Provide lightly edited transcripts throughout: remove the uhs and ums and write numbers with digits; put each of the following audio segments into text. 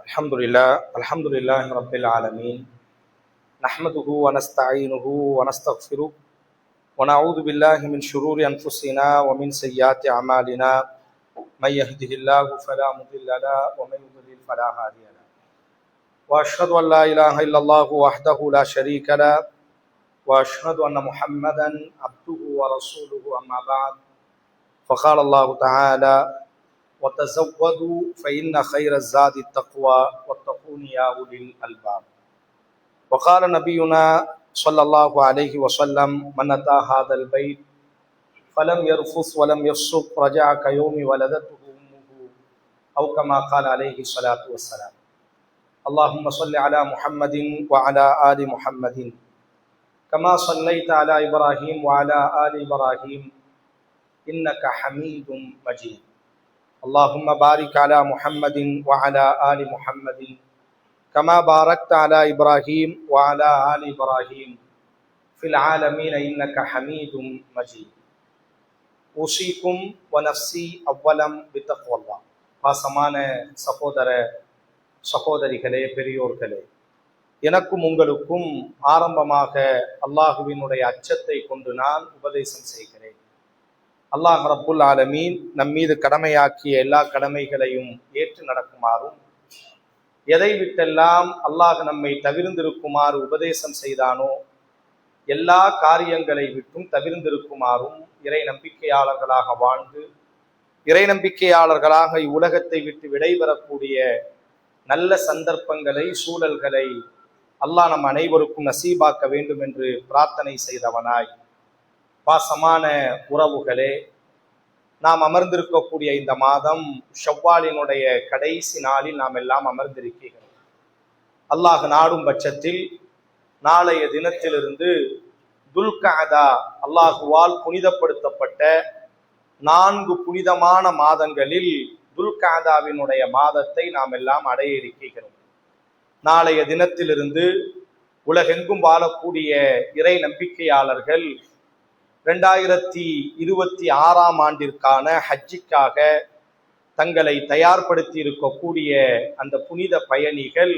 الحمد لله رب العالمين نحمده ونستعينه ونستغفره ونعوذ بالله من شرور أنفسنا ومن سيئات أعمالنا من يهده الله فلا مضل له ومن يضلل فلا هادي له وأشهد أن لا إله إلا الله وحده لا شريك له وأشهد أن محمدا عبده ورسوله أما بعد فقال الله تعالى وتزودوا فإن خير الزاد التقوى واتقون يا أولي الألباب وقال نبينا صلى الله عليه وسلم من أتى هذا البيت فلم يرفث ولم يفسق رجع كيوم ولدته أمه أو كما قال عليه الصلاة والسلام اللهم صل على محمد وعلى آل محمد كما صليت على إبراهيم وعلى آل إبراهيم إنك حميد مجيد اللهم بارك على محمد وعلى آل محمد كما باركت على إبراهيم وعلى آل إبراهيم في العالمين إنك حميد مجيد أوصيكم ونفسي أولا بتقوى الله பாசமான சகோதர சகோதரிகளே, பெரியோர்களே, எனக்கும் உங்களுக்கும் ஆரம்பமாக அல்லாஹுவினுடைய அச்சத்தை கொண்டு நான் உபதேசம் செய்கிறேன். அல்லாஹ் ரப்புல் ஆலமீன் நம் மீது கடமையாக்கிய எல்லா கடமைகளையும் ஏற்று நடக்குமாறும், எதை விட்டெல்லாம் அல்லாஹ் நம்மை தவிர்ந்திருக்குமாறு உபதேசம் செய்தானோ எல்லா காரியங்களை விட்டும் தவிர்ந்திருக்குமாறும், இறை நம்பிக்கையாளர்களாக வாழ்ந்து இறை நம்பிக்கையாளர்களாக இவ்வுலகத்தை விட்டு விடைபெறக்கூடிய நல்ல சந்தர்ப்பங்களை, சூழல்களை அல்லாஹ் நம் அனைவருக்கும் நசீபாக்க வேண்டும் என்று பிரார்த்தனை செய்தவனாய், பாசமான உறவுகளே, நாம் அமர்ந்திருக்கக்கூடிய இந்த மாதம் ஷவ்வாலினுடைய கடைசி நாளில் நாம் எல்லாம் அமர்ந்திருக்கிறோம். அல்லாஹ் நாடும் பட்சத்தில் நாளைய தினத்திலிருந்து துல்கஅதா அல்லாஹுவால் புனிதப்படுத்தப்பட்ட 4 புனிதமான மாதங்களில் துல்கஅதாவினுடைய மாதத்தை நாம் எல்லாம் அடைய இருக்கிறோம். நாளைய தினத்திலிருந்து உலகெங்கும் வாழக்கூடிய இறை நம்பிக்கையாளர்கள் 2026ஆம் ஆண்டிற்கான ஹஜ்ஜிக்காக தங்களை தயார்படுத்தி இருக்கக்கூடிய அந்த புனித பயணிகள்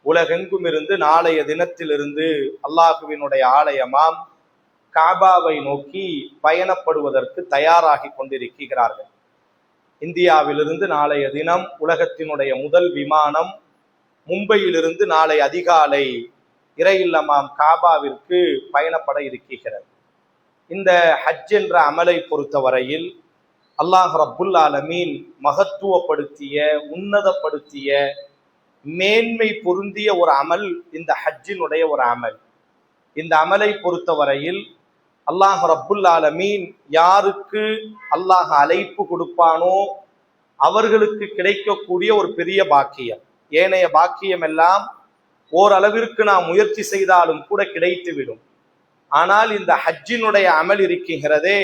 உலகெங்கும் இருந்து நாளைய தினத்திலிருந்து அல்லாஹுவினுடைய ஆலயமாம் காபாவை நோக்கி பயணப்படுவதற்கு தயாராகி கொண்டிருக்கிறார்கள். இந்தியாவிலிருந்து நாளைய தினம் உலகத்தினுடைய முதல் விமானம் மும்பையிலிருந்து நாளை அதிகாலை இறை இல்லமாம் காபாவிற்கு பயணப்பட இருக்கிறது. இந்த ஹஜ் என்ற அமலை பொறுத்தவரையில் அல்லாஹ் ரப்புல் ஆலமீன் மகத்துவப்படுத்திய, உன்னதப்படுத்திய, மேன்மை பொருந்திய ஒரு அமல் இந்த ஹஜ்ஜினுடைய ஒரு அமல். இந்த அமலை பொறுத்தவரையில் அல்லாஹ் ரப்புல் ஆலமீன் யாருக்கு அல்லாஹ் அழைப்பு கொடுப்பானோ அவர்களுக்கு கிடைக்கக்கூடிய ஒரு பெரிய பாக்கியம். ஏனைய பாக்கியம் எல்லாம் ஓரளவிற்கு நாம் முயற்சி செய்தாலும் கூட கிடைத்துவிடும். ஆனால் இந்த ஹஜ்ஜினுடைய அமல் இருக்கிறதே,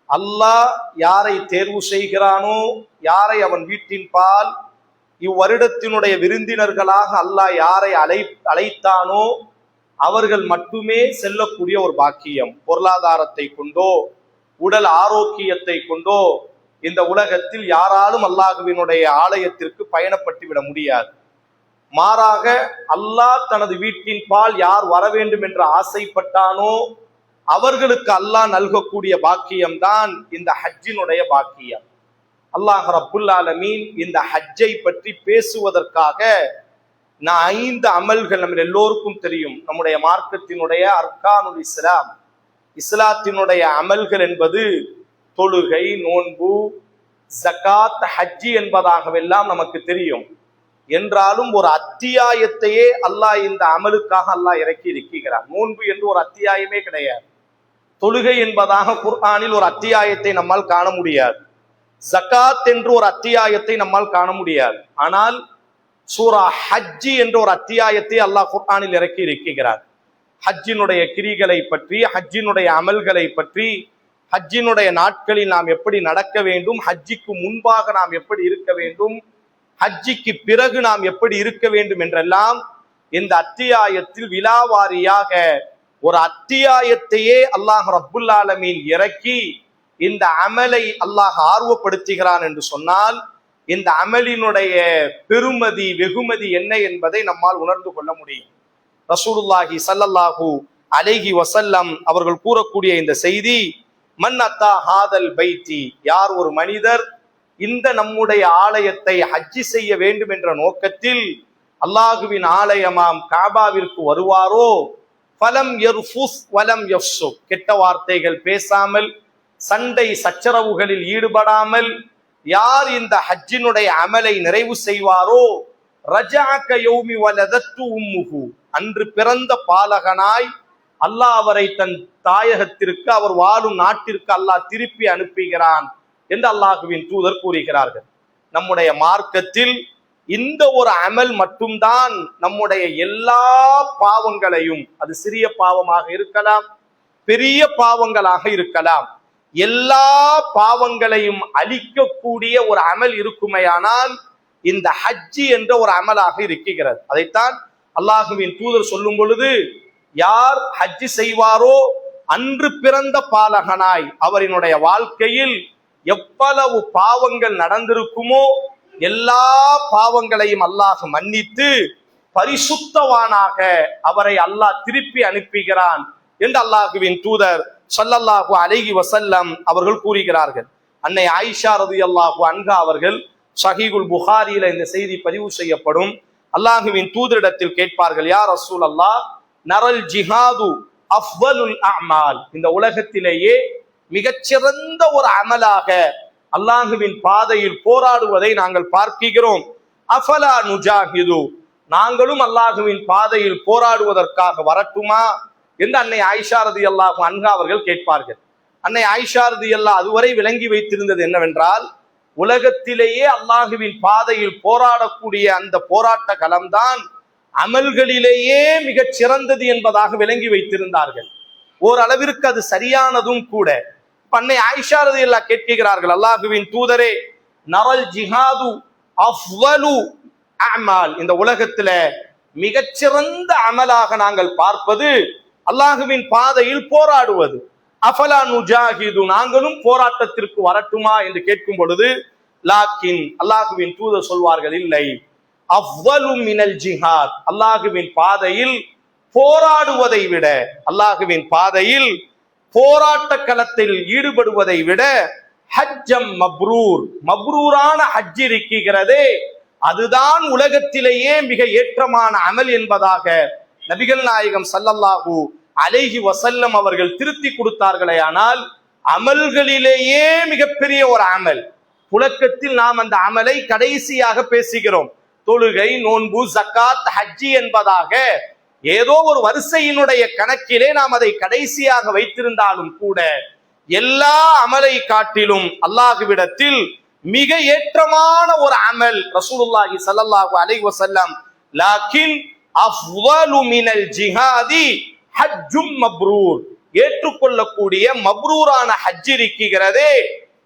அல்லாஹ் யாரை தேர்வு செய்கிறானோ, யாரை அவன் வீட்டின் பால் இவ்வருடத்தினுடைய விருந்தினர்களாக அல்லாஹ் யாரை அழைத்தானோ அவர்கள் மட்டுமே செல்லக்கூடிய ஒரு பாக்கியம். பொருளாதாரத்தை கொண்டோ உடல் ஆரோக்கியத்தை கொண்டோ இந்த உலகத்தில் யாராலும் அல்லாஹுவினுடைய ஆலயத்திற்கு பயணப்பட்டு விட முடியாது. மாறாக அல்லாஹ் தனது வீட்டின் பால் யார் வர வேண்டும் என்று ஆசைப்பட்டானோ அவர்களுக்கு அல்லாஹ் நல்கக்கூடிய பாக்கியம்தான் இந்த ஹஜ்ஜினுடைய பாக்கியம். அல்லாஹ் ரப்புல் ஆலமீன் இந்த ஹஜ்ஜை பற்றி பேசுவதற்காக 5 அமல்கள் நம்ம எல்லோருக்கும் தெரியும். நம்முடைய மார்க்கத்தினுடைய அர்கானுல் இஸ்லாம், இஸ்லாத்தினுடைய அமல்கள் என்பது தொழுகை, நோன்பு, ஜகாத், ஹஜ்ஜி என்பதாகவெல்லாம் நமக்கு தெரியும். என்றாலும் ஒரு அத்தியாயத்தையே அல்லாஹ் இந்த அமலுக்காக அல்லாஹ் இறக்கி இருக்கிறார். நோன்பு என்று ஒரு அத்தியாயமே கிடையாது. தொழுகை என்பதாக குர்ஆனில் ஒரு அத்தியாயத்தை நம்மால் காண முடியாது. ஜகாத் என்று ஒரு அத்தியாயத்தை நம்மால் காண முடியாது. ஆனால் சூரா ஹஜ்ஜி என்ற ஒரு அத்தியாயத்தை அல்லாஹ் குர்ஆனில் இறக்கி இருக்கிறார். ஹஜ்ஜினுடைய கிரிகளை பற்றி, ஹஜ்ஜினுடைய அமல்களை பற்றி, ஹஜ்ஜினுடைய நாட்களில் நாம் எப்படி நடக்க வேண்டும், ஹஜ்ஜிக்கு முன்பாக நாம் எப்படி இருக்க வேண்டும், ஹஜ்ஜிக்கு பிறகு நாம் எப்படி இருக்க வேண்டும் என்றெல்லாம் இந்த அத்தியாயத்தில் விலாவாரியாக ஒரு அத்தியாயத்தையே அல்லாஹ் ரப்புல் ஆலமீன் இறக்கி இந்த அமலை அல்லாஹ் ஆர்வப்படுத்துகிறான் என்று சொன்னால் இந்த அமலினுடைய பெருமதி வெகுமதி என்ன என்பதை நம்மால் உணர்ந்து கொள்ள முடியும். ரசூலுல்லாஹி ஸல்லல்லாஹு அலைஹி வஸல்லம் அவர்கள் கூறக்கூடிய இந்த செய்தி, மன் அத்தா ஹாதல் பைத்தி, யார் ஒரு மனிதர் இந்த நம்முடைய ஆலயத்தை ஹஜ்ஜி செய்ய வேண்டும் என்ற நோக்கத்தில் அல்லாஹுவின் ஆலயமாம் காபாவிற்கு வருவாரோ, ஃபலம் யர்ஃபுஸ் வலம் யஃப்ஸுக், கெட்ட வார்த்தைகள் பேசாமல் சண்டை சச்சரவுகளில் ஈடுபடாமல் யார் இந்த ஹஜ்ஜினுடைய அமலை நிறைவு செய்வாரோ, ரஜஅக யௌமி வலதத்து உம்முஹு, அன்று பிறந்த பாலகனாய் அல்லாஹ் அவரை தன் தாயகத்திற்கு, அவர் வாழும் நாட்டிற்கு அல்லாஹ் திருப்பி அனுப்புகிறான் என்று அல்லாஹுவின் தூதர் கூறுகிறார்கள். நம்முடைய மார்க்கத்தில் இந்த ஒரு அமல் மட்டும்தான் நம்முடைய எல்லா பாவங்களையும், அது சிறிய பாவமாக இருக்கலாம், பெரிய பாவங்களாக இருக்கலாம், எல்லா பாவங்களையும் அழிக்கக்கூடிய ஒரு அமல் இருக்குமையானால் இந்த ஹஜ்ஜி என்ற ஒரு அமலாக இருக்கிறது. அதைத்தான் அல்லாஹுவின் தூதர் சொல்லும் பொழுது, யார் ஹஜ்ஜி செய்வாரோ அன்று பிறந்த பாலகனாய் அவரினுடைய வாழ்க்கையில் எவ்வளவு பாவங்கள் நடந்திருக்குமோ எல்லா பாவங்களையும் அல்லாஹ் மன்னித்து பரிசுத்தவானாக அவரை அல்லாஹ் திருப்பி அனுப்புகிறான் என்று அல்லாஹுவின் தூதர் ஸல்லல்லாஹு அலைஹி வஸல்லம் அவர்கள் கூறுகிறார்கள். அன்னை ஆயிஷா ரலியல்லாஹு அன்ஹா அவர்கள் ஸஹீஹுல் புகாரியில இந்த செய்தி பதிவு செய்யப்படும். அல்லாஹுவின் தூதரிடத்தில் கேட்பார்கள், யா ரசூலல்லாஹ், நரல் ஜிஹாது அஃவலுல் அமால், இந்த உலகத்திலேயே மிகச்சிறந்த ஒரு அமலாக அல்லாஹுவின் பாதையில் போராடுவதை நாங்கள் பார்க்கிறோம். அஃபலா நுஜாஹிது, நாங்களும் அல்லாஹுவின் பாதையில் போராடுவதற்காக வரட்டுமா என்று அன்னை ஆயிஷா ரலியல்லாஹு அன்ஹா அவர்கள் கேட்பார்கள். அன்னை ஆயிஷா ரலியல்லாஹு அதுவரை விளங்கி வைத்திருந்தது என்னவென்றால், உலகத்திலேயே அல்லாஹுவின் பாதையில் போராடக்கூடிய அந்த போராட்ட களம்தான் அமல்களிலேயே மிகச் சிறந்தது என்பதாக விளங்கி வைத்திருந்தார்கள். ஓரளவிற்கு அது சரியானதும் கூட. அன்னை ஆயிஷா ரலியல்லாஹு கேட்கிறார்கள், அல்லாஹுவின் தூதரே, நரல் ஜிஹாது அஃவலு அமால், இந்த உலகத்துல மிகச்சிறந்த அமலாக நாங்கள் பார்ப்பது அல்லாஹுவின் பாதையில் போராடுவது. அஃபலா நுஜாஹிது, நாங்களும் போராட்டத்திற்கு வரட்டுமா என்று கேட்கும் பொழுது, லாக்கின், அல்லாஹுவின் தூதர் சொல்வார்கள், இல்லை, அஃவலு மினல் ஜிஹாத், அல்லாஹுவின் பாதையில் போராடுவதை விட, அல்லாஹுவின் பாதையில் போராட்ட களத்தில் ஈடுபடுவதை விட ஹஜ்ஜம் மப்ரூர், மப்ரூரான ஹஜ் இருக்கிறதே, அதுதான் உலகத்திலேயே மிக ஏற்றமான அமல் என்பதாக நபிகள் நாயகம் ஸல்லல்லாஹு அலைஹி வஸல்லம் அவர்கள் திருத்தி கொடுத்தார்களே. ஆனால் அமல்களிலேயே மிகப்பெரிய ஒரு அமல், புழக்கத்தில் நாம் அந்த அமலை கடைசியாக பேசுகிறோம். தொழுகை, நோன்பு, ஜக்காத், ஹஜ்ஜி என்பதாக ஏதோ ஒரு வரிசையினுடைய கணக்கிலே நாம் அதை கடைசியாக வைத்திருந்தாலும் கூட எல்லா அமலை காட்டிலும் அல்லாஹ்விடத்தில் மிக ஏற்றமான ஒரு அமல் ரசூலுல்லாஹி ஸல்லல்லாஹு அலைஹி வஸல்லம், லாக்கின் அஃவலு மினல் ஜிஹாதி ஹஜ்ஜும் மப்ரூர், ஏற்றுக்கொள்ளக்கூடிய மப்ரூரான ஹஜ் இருக்கிறதே,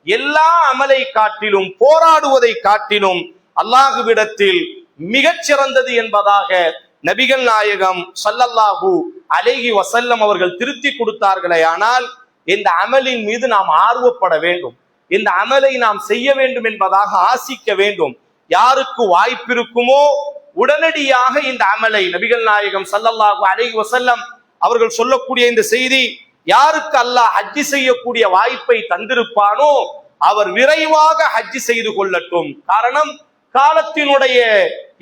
எல்லா அமலை காட்டிலும் போராடுவதை காட்டிலும் அல்லாஹ்விடத்தில் மிகச் சிறந்தது என்பதாக நபிகள் நாயகம் ஸல்லல்லாஹு அலைஹி வஸல்லம் அவர்கள் திருத்தி கொடுத்தார்களே. ஆனால் இந்த அமலின் மீது நாம் ஆர்வப்பட வேண்டும், இந்த அமலை நாம் செய்ய வேண்டும் என்பதாக ஆசிக்க வேண்டும். யாருக்கு வாய்ப்பு இருக்குமோ உடனடியாக இந்த அமலை, நபிகள் நாயகம் ஸல்லல்லாஹு அலைஹி வஸல்லம் அவர்கள் சொல்லக்கூடிய இந்த செய்தி, யாருக்கு அல்லாஹ் ஹஜ்ஜி செய்யக்கூடிய வாய்ப்பை தந்திருப்பானோ அவர் விரைவாக ஹஜ்ஜி செய்து கொள்ளட்டும். காரணம், காலத்தினுடைய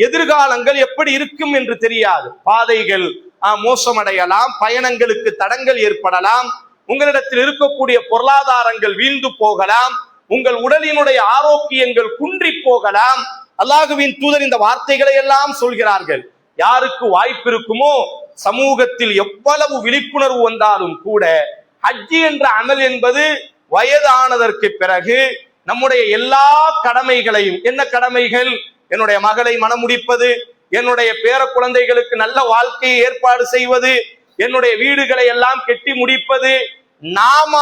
எதிர்காலங்கள் எப்படி இருக்கும் என்று தெரியாது. பாதைகள் மோசமடையலாம், பயணங்களுக்கு தடங்கள் ஏற்படலாம், உங்களிடத்தில் இருக்கக்கூடிய பொருளாதாரங்கள் வீழ்ந்து போகலாம், உங்கள் உடலினுடைய ஆரோக்கியங்கள் குன்றி போகலாம். அல்லாஹுவின் தூதர் இந்த வார்த்தைகளை எல்லாம் சொல்கிறார்கள். யாருக்கு வாய்ப்பு இருக்குமோ, சமூகத்தில் எவ்வளவு விழிப்புணர்வு வந்தாலும் கூட ஹஜ்ஜி என்ற அமல் என்பது வயதானதற்கு பிறகு நம்முடைய எல்லா கடமைகளையும், என்ன கடமைகள், என்னுடைய மகளை மணமுடிப்பது, என்னுடைய பேர குழந்தைகளுக்கு நல்ல வாழ்க்கையை ஏற்பாடு செய்வது, என்னுடைய வீடுகளை எல்லாம் கெட்டி முடிப்பது, நாம்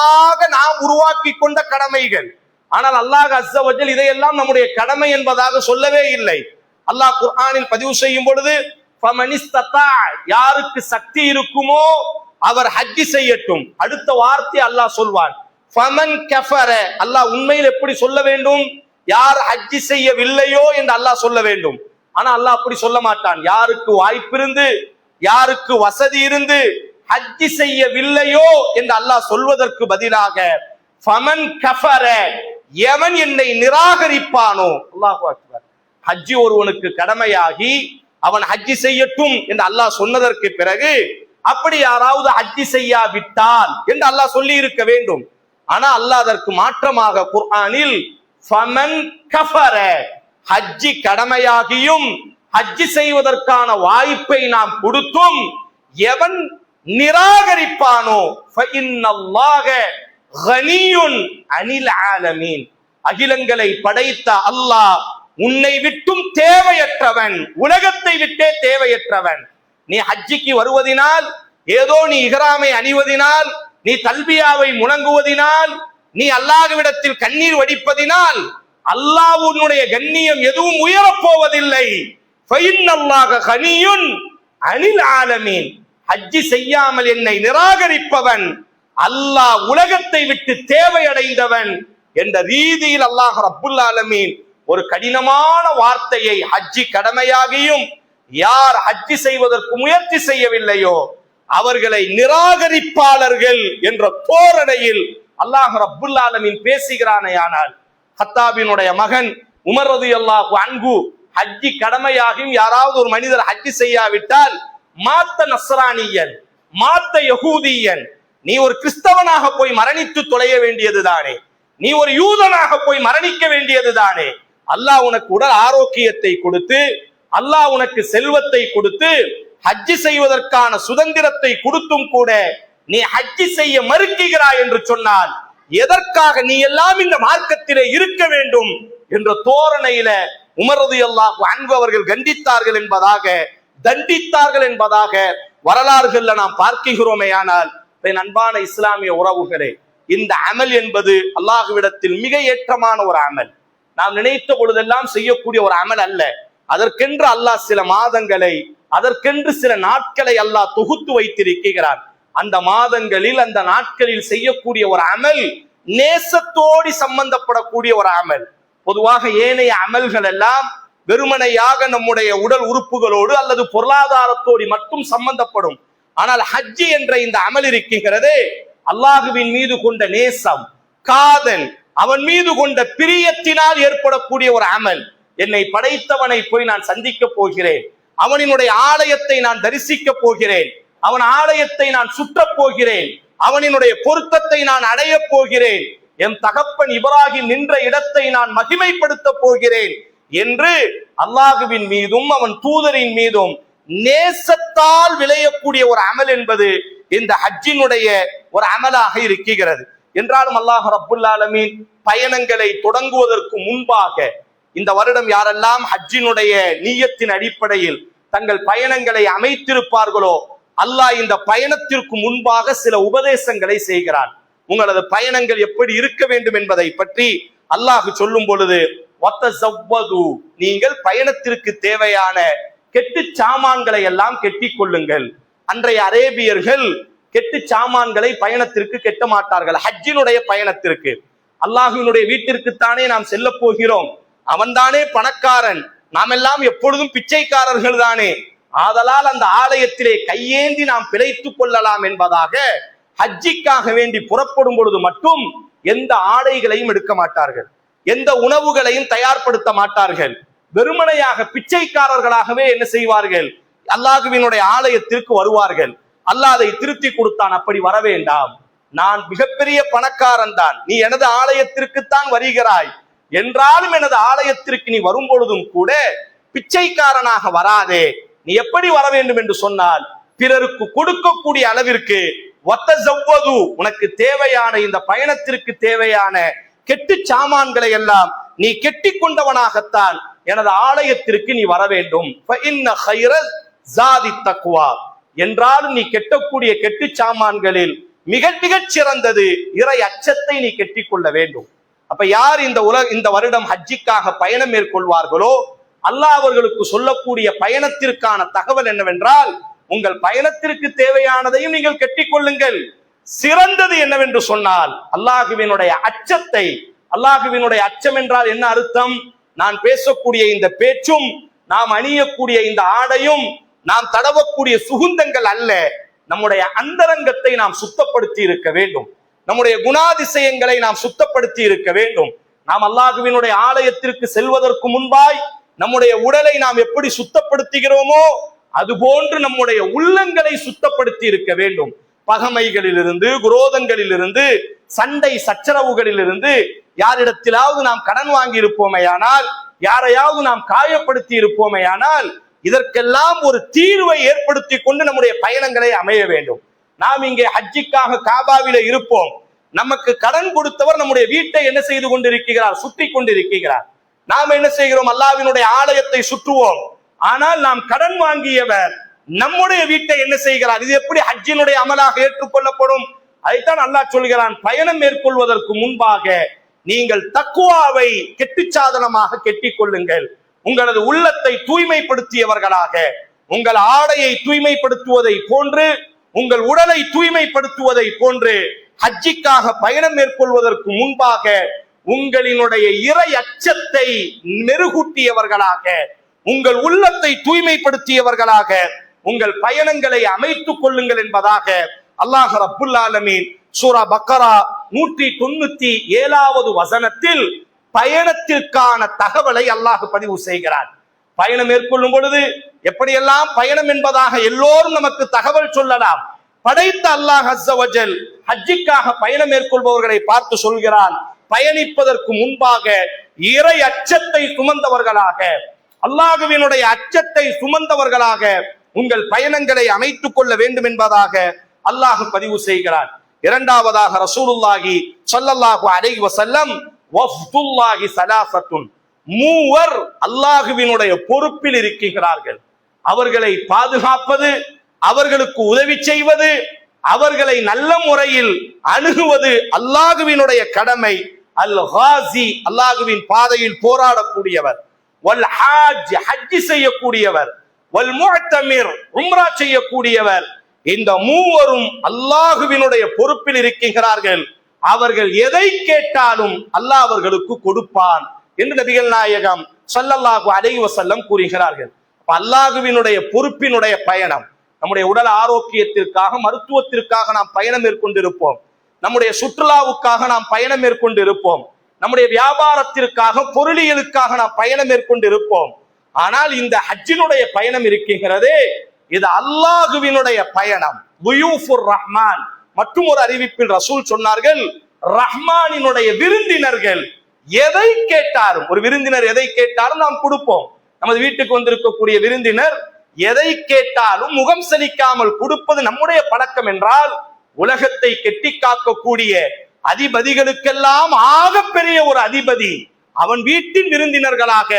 உருவாக்கி கொண்ட கடமைகள். ஆனால் அல்லாஹ் அஸ்ஸ வஜல் இதையெல்லாம் நம்முடைய கடமை என்பதாக சொல்லவே இல்லை. அல்லாஹ் குர்ஆனில் பதிவு செய்யும் பொழுது, யாருக்கு சக்தி இருக்குமோ அவர் ஹஜ்ஜி செய்யட்டும். அடுத்த வார்த்தை அல்லாஹ் சொல்வான், ஃபமன் கஃபர, அல்லாஹ் உண்மையில் எப்படி சொல்ல வேண்டும், யார் ஹஜ்ஜி செய்யவில்லையோ என்று அல்லாஹ் சொல்ல வேண்டும். ஆனா அல்லாஹ் அப்படி சொல்ல மாட்டான். யாருக்கு வாய்ப்பு இருந்து, யாருக்கு வசதி இருந்து ஹஜ்ஜி செய்யவில்லையோ என்று அல்லாஹ் சொல்வதற்கு பதிலாக ஃபமன் கஃபர, எவன் என்னை நிராகரிப்பானோ. அல்லாஹு அக்பர். ஹஜ்ஜி ஒருவனுக்கு கடமையாகி அவன் ஹஜ்ஜி செய்யட்டும் என்று அல்லாஹ் சொன்னதற்கு பிறகு அப்படி யாராவது ஹஜ்ஜி செய்யாவிட்டால் என்று அல்லாஹ் சொல்லி இருக்க வேண்டும். ஆனா அல்லாஹ் அதற்கு மாற்றமாக குர்ஆனில் ஃபமன் கஃபர, ஹஜ்ஜி கடமையாகியும் ஹஜ்ஜி செய்வதற்கான வாய்ப்பை நாம் கொடுத்தும் எவன் நிராகரிப்பானோ ஃபஇன்னல்லாஹ கனியுன் அனில் ஆலமீன், அகிலங்களை படைத்த அல்லாஹ் உன்னை விட்டும் தேவையற்றவன், உலகத்தை விட்டே தேவையற்றவன். நீ ஹஜ்ஜிக்கு வருவதினால், ஏதோ நீ இஹ்ராமை அணிவதினால், நீ தல்பியாவை முழங்குவதினால், நீ அல்லாஹ்விடத்தில் கண்ணீர் வடிப்பதினால் அல்லாஹ்வுடைய கண்ணியம் எதுவும் உயரப் போவதில்லை. ஃபஇன்னல்லாஹ கனியுன் அனில் ஆலமீன், ஹஜ்ஜி செய்யாமல் என்னை நிராகரிப்பவன் அல்லாஹ் உலகத்தை விட்டு தேவையடைந்தவன் என்ற ரீதியில் அல்லாஹ் ரப்புல் ஆலமீன் ஒரு கடினமான வார்த்தையை, ஹஜ்ஜி கடமையாகியும் யார் ஹஜ்ஜி செய்வதற்கு முயற்சி செய்யவில்லையோ அவர்களை நிராகரிப்பாளர்கள் என்ற தோரணையில் அல்லாஹ் ரப்புல் ஆலமீன் பேசுகிறானேயானால், ஹத்தாபினுடைய மகன் உமர் ரலியல்லாஹு அன்ஹு ஹஜ்ஜி கடமையாகியும் யாராவது ஒரு மனிதர் ஹஜ்ஜி செய்யாவிட்டால் மாத்த நஸ்ரானியன், மாத்த யகூதியன், நீ ஒரு கிறிஸ்தவனாக போய் மரணித்து தொலைய வேண்டியது தானே, நீ ஒரு யூதனாக போய் மரணிக்க வேண்டியது தானே. அல்லாஹ் உனக்கு உடல் ஆரோக்கியத்தை கொடுத்து, அல்லாஹ் உனக்கு செல்வத்தை கொடுத்து, ஹஜ்ஜி செய்வதற்கான சுதந்திரத்தை கொடுத்தும் கூட நீ ஹஜ்ஜி செய்ய மறுக்கிறாய் என்று சொன்னால் எதற்காக நீ எல்லாம் இந்த மார்க்கத்திலே இருக்க வேண்டும் என்ற தோரணையில உமர் ரலியல்லாஹு அன்ஹு அவர்கள் கண்டித்தார்கள் என்பதாக, தண்டித்தார்கள் என்பதாக வரலாறுகள்ல நாம் பார்க்கிறோமேயானால், அன்பான இஸ்லாமிய உறவுகளே, இந்த அமல் என்பது அல்லாஹ்விடத்தில் மிக ஏற்றமான ஒரு அமல். நாம் நினைத்த பொழுதெல்லாம் செய்யக்கூடிய ஒரு அமல் அல்ல. அதற்கென்று அல்லாஹ் சில மாதங்களை, அதற்கென்று சில நாட்களை அல்லாஹ் தொகுத்து வைத்திருக்கிறான். அந்த மாதங்களில், அந்த நாட்களில் செய்யக்கூடிய ஒரு அமல் நேசத்தோடு சம்பந்தப்படக்கூடிய ஒரு அமல். பொதுவாக ஏனைய அமல்கள் எல்லாம் வெறுமனையாக நம்முடைய உடல் உறுப்புகளோடு அல்லது பொருளாதாரத்தோடு மட்டும் சம்பந்தப்படும். ஆனால் ஹஜ்ஜி என்ற இந்த அமல் இருக்கிறது, அல்லாஹுவின் மீது கொண்ட நேசம், காதல், அவன் மீது கொண்ட பிரியத்தினால் ஏற்படக்கூடிய ஒரு அமல். என்னை படைத்தவனை போய் நான் சந்திக்க போகிறேன், அவனினுடைய ஆலயத்தை நான் தரிசிக்க போகிறேன், அவன் ஆலயத்தை நான் சுற்றப் போகிறேன், அவனினுடைய பொருத்தத்தை நான் அடைய போகிறேன், என் தகப்பன் இப்ராஹிம் நின்ற இடத்தை நான் மகிமைப்படுத்த போகிறேன் என்று அல்லாஹுவின் மீதும் அவன் தூதரின் மீதும் நேசத்தால் விளையக்கூடிய ஒரு அமல் என்பது இந்த ஹஜ்ஜினுடைய ஒரு அமலாக இருக்கிறது. என்றாலும் அல்லாஹ் ரப்புல் ஆலமீன் பயணங்களை தொடங்குவதற்கு முன்பாக, இந்த வருடம் யாரெல்லாம் ஹஜ்ஜினுடைய நிய்யத்தின் அடிப்படையில் தங்கள் பயணங்களை அமைத்திருப்பார்களோ அல்லாஹ் இந்த பயணத்திற்கு முன்பாக சில உபதேசங்களை செய்கிறான். உங்களது பயணங்கள் எப்படி இருக்க வேண்டும் என்பதை பற்றி அல்லாஹ் சொல்லும் பொழுது, நீங்கள் பயணத்திற்கு தேவையான கெட்டு சாமான்களை எல்லாம் கெட்டிக் கொள்ளுங்கள். அன்றைய அரேபியர்கள் கெட்டு சாமான்களை பயணத்திற்கு கெட்ட மாட்டார்கள். ஹஜ்ஜினுடைய பயணத்திற்கு, அல்லாஹ்வினுடைய வீட்டிற்குத்தானே நாம் செல்ல போகிறோம், அவன்தானே பணக்காரன், நாம் எல்லாம் எப்பொழுதும் பிச்சைக்காரர்கள் தானே, ஆதலால் அந்த ஆலயத்திலே கையேந்தி நாம் பிழைத்துக் கொள்ளலாம் என்பதாக ஹஜ்ஜிக்காக வேண்டி புறப்படும் பொழுது மட்டும் எந்த ஆடைகளையும் எடுக்க மாட்டார்கள், எந்த உணவுகளையும் தயார்படுத்த மாட்டார்கள். வெறுமனையாக பிச்சைக்காரர்களாகவே என்ன செய்வார்கள், அல்லாஹ்வினுடைய ஆலயத்திற்கு வருவார்கள். அல்லாஹ் அதை திருத்தி கொடுத்தான், அப்படி வர வேண்டாம், நான் மிகப்பெரிய பணக்காரன் தான், நீ எனது ஆலயத்திற்குத்தான் வருகிறாய் என்றாலும் எனது ஆலயத்திற்கு நீ வரும் பொழுதும் கூட பிச்சைக்காரனாக வராதே. நீ எப்படி வர வேண்டும் என்று சொன்னால், பிறருக்கு கொடுக்கக்கூடிய அளவிற்கு உனக்கு தேவையான இந்த பயணத்திற்கு தேவையான கெட்டு சாமான்களை எல்லாம் நீ கெட்டி கொண்டவனாகத்தான் எனது ஆலயத்திற்கு நீ வர வேண்டும். என்றாலும் நீ கெட்டக்கூடிய கெட்டு சாமான்களில் மிக மிகச் சிறந்தது இறை அச்சத்தை நீ கெட்டிக் கொள்ள வேண்டும். அப்ப யார் இந்த வருடம் ஹஜ்ஜிக்காக பயணம் மேற்கொள்வார்களோ அல்லாஹ் அவர்களுக்கு சொல்லக்கூடிய பயணத்திற்கான தகவல் என்னவென்றால், உங்கள் பயணத்திற்கு தேவையானதையும் நீங்கள் கெட்டிக் கொள்ளுங்கள். சிறந்தது என்னவென்று சொன்னால், அல்லாஹுவினுடைய அச்சத்தை அல்லாஹுவினுடைய அச்சம் என்றால் என்ன அர்த்தம்? நான் பேசக்கூடிய இந்த பேச்சும், நாம் அணியக்கூடிய இந்த ஆடையும், நாம் தடவக்கூடிய சுகுந்தங்கள் அல்ல. நம்முடைய அந்தரங்கத்தை நாம் சுத்தப்படுத்தி இருக்க வேண்டும். நம்முடைய குணாதிசயங்களை நாம் சுத்தப்படுத்தி இருக்க வேண்டும். நாம் அல்லாஹுவினுடைய ஆலயத்திற்கு செல்வதற்கு முன்பாய் நம்முடைய உடலை நாம் எப்படி சுத்தப்படுத்துகிறோமோ அதுபோன்று நம்முடைய உள்ளங்களை சுத்தப்படுத்தி இருக்க வேண்டும். பகமைகளிலிருந்து, குரோதங்களிலிருந்து, சண்டை சச்சரவுகளிலிருந்து, யாரிடத்திலாவது நாம் கடன் வாங்கி இருப்போமையானால், யாரையாவது நாம் காயப்படுத்தி இருப்போமையானால், இதற்கெல்லாம் ஒரு தீர்வை ஏற்படுத்தி கொண்டு நம்முடைய பயணங்களை அமைய வேண்டும். நாம் இங்கே ஹஜ்ஜிக்காக காபாவில இருப்போம். நமக்கு கடன் கொடுத்தவர் நம்முடைய வீட்டை என்ன செய்து கொண்டிருக்கிறார்? சுற்றி கொண்டிருக்கிறார். நாம் என்ன செய்கிறோம்? அல்லாஹ்வினுடைய ஆலயத்தை சுற்றுவோம். ஆனால் நாம் கடன் வாங்கியவர் நம்முடைய வீட்டை என்ன செய்கிறார்? இது எப்படி ஹஜ்ஜினுடைய அமலாக ஏற்றுக்கொள்ளப்படும்? அதைத்தான் அல்லாஹ் சொல்கிறான், பயணம் மேற்கொள்வதற்கு முன்பாக நீங்கள் தக்குவாவை கெட்டிச்சாதனமாக கெட்டிக் கொள்ளுங்கள். உங்களது உள்ளத்தை தூய்மைப்படுத்தியவர்களாக, உங்கள் ஆடையை தூய்மைப்படுத்துவதை போன்று, உங்கள் உடலை தூய்மைப்படுத்துவதை போன்று ஹஜ்ஜிக்காக பயணம் மேற்கொள்வதற்கு முன்பாக உங்களினுடைய இறை அச்சத்தை மெருகூட்டியவர்களாக, உங்கள் உள்ளத்தை தூய்மைப்படுத்தியவர்களாக உங்கள் பயணங்களை அமைத்துக் கொள்ளுங்கள் என்பதாக அல்லாஹ் ரப்புல் ஆலமீன் சூரா பக்கரா 197வது வசனத்தில் பயணத்திற்கான தகவலை அல்லாஹ் பதிவு செய்கிறார். பயணம் மேற்கொள்ளும் பொழுது எப்படியெல்லாம் பயணம் என்பதாக எல்லோரும் நமக்கு தகவல் சொல்லலாம். படைத்த அல்லாஹ் அஸ்ஸ வஜல் ஹஜ்ஜிக்காக பயணம் மேற்கொள்பவர்களை பார்த்து சொல்கிறான், பயணிப்பதற்கு முன்பாக இறை அச்சத்தை சுமந்தவர்களாக, அல்லாஹ்வினுடைய அச்சத்தை சுமந்தவர்களாக உங்கள் பயணங்களை அமைத்துக் கொள்ள வேண்டும் என்பதாக அல்லாஹ் பதிவு செய்கிறார். இரண்டாவதாக ரசூலுல்லாஹி ஸல்லல்லாஹு அலைஹி வஸல்லம் வஃதுல்லாஹி ஸலாஸத்துன், மூவர் அல்லாஹ்வினுடைய பொறுப்பில் இருக்கிறார்கள். அவர்களை பாதுகாப்பது, அவர்களுக்கு உதவி செய்வது, அவர்களை நல்ல முறையில் அணுகுவது அல்லாஹ்வினுடைய கடமை. அல் காசி, அல்லாஹ்வின் பாதையில் போராடக்கூடியவர், வல் ஹாஜ், ஹஜ் செய்யக்கூடியவர், வல் முஅத்தமிர், உம்ரா செய்யக்கூடியவர். இந்த மூவரும் அல்லாஹ்வினுடைய பொறுப்பில் இருக்கிறார்கள். அவர்கள் எதை கேட்டாலும் அல்லாஹ் அவர்களுக்கு கொடுப்பான் என்று நபிகள் நாயகம் ஸல்லல்லாஹு அலைஹி வஸல்லம் கூறுகிறார்கள். அல்லாஹ்வினுடைய பொறுப்பினுடைய பயணம், நம்முடைய உடல் ஆரோக்கியத்திற்காக, மருத்துவத்திற்காக நாம் பயணம் மேற்கொண்டிருப்போம். நம்முடைய சுற்றுலாவுக்காக நாம் பயணம் மேற்கொண்டிருப்போம். நம்முடைய வியாபாரத்திற்காக, பொருளியலுக்காக நாம் பயணம் மேற்கொண்டிருப்போம். ஆனால் இந்த ஹஜ்ஜினுடைய பயணம் இருக்கிறதே, இது அல்லாஹ்வினுடைய பயணம். துயூஃபுர் ரஹ்மான். மற்றும் ஒரு அறிவிப்பில் ரசூல் சொன்னார்கள், ரஹ்மானினுடைய விருந்தினர்கள் எதை கேட்டாலும், ஒரு விருந்தினர் எதை கேட்டாலும் நாம் கொடுப்போம். நமது வீட்டுக்கு வந்திருக்கக்கூடிய விருந்தினர் எதை கேட்டாலும் முகம் சலிக்காமல் கொடுப்பது நம்முடைய பழக்கம் என்றால், உலகத்தை கெட்டி காக்கக்கூடிய அதிபதிகளுக்கெல்லாம் ஆகப்பெரிய ஒரு அதிபதி, அவன் வீட்டின் விருந்தினர்களாக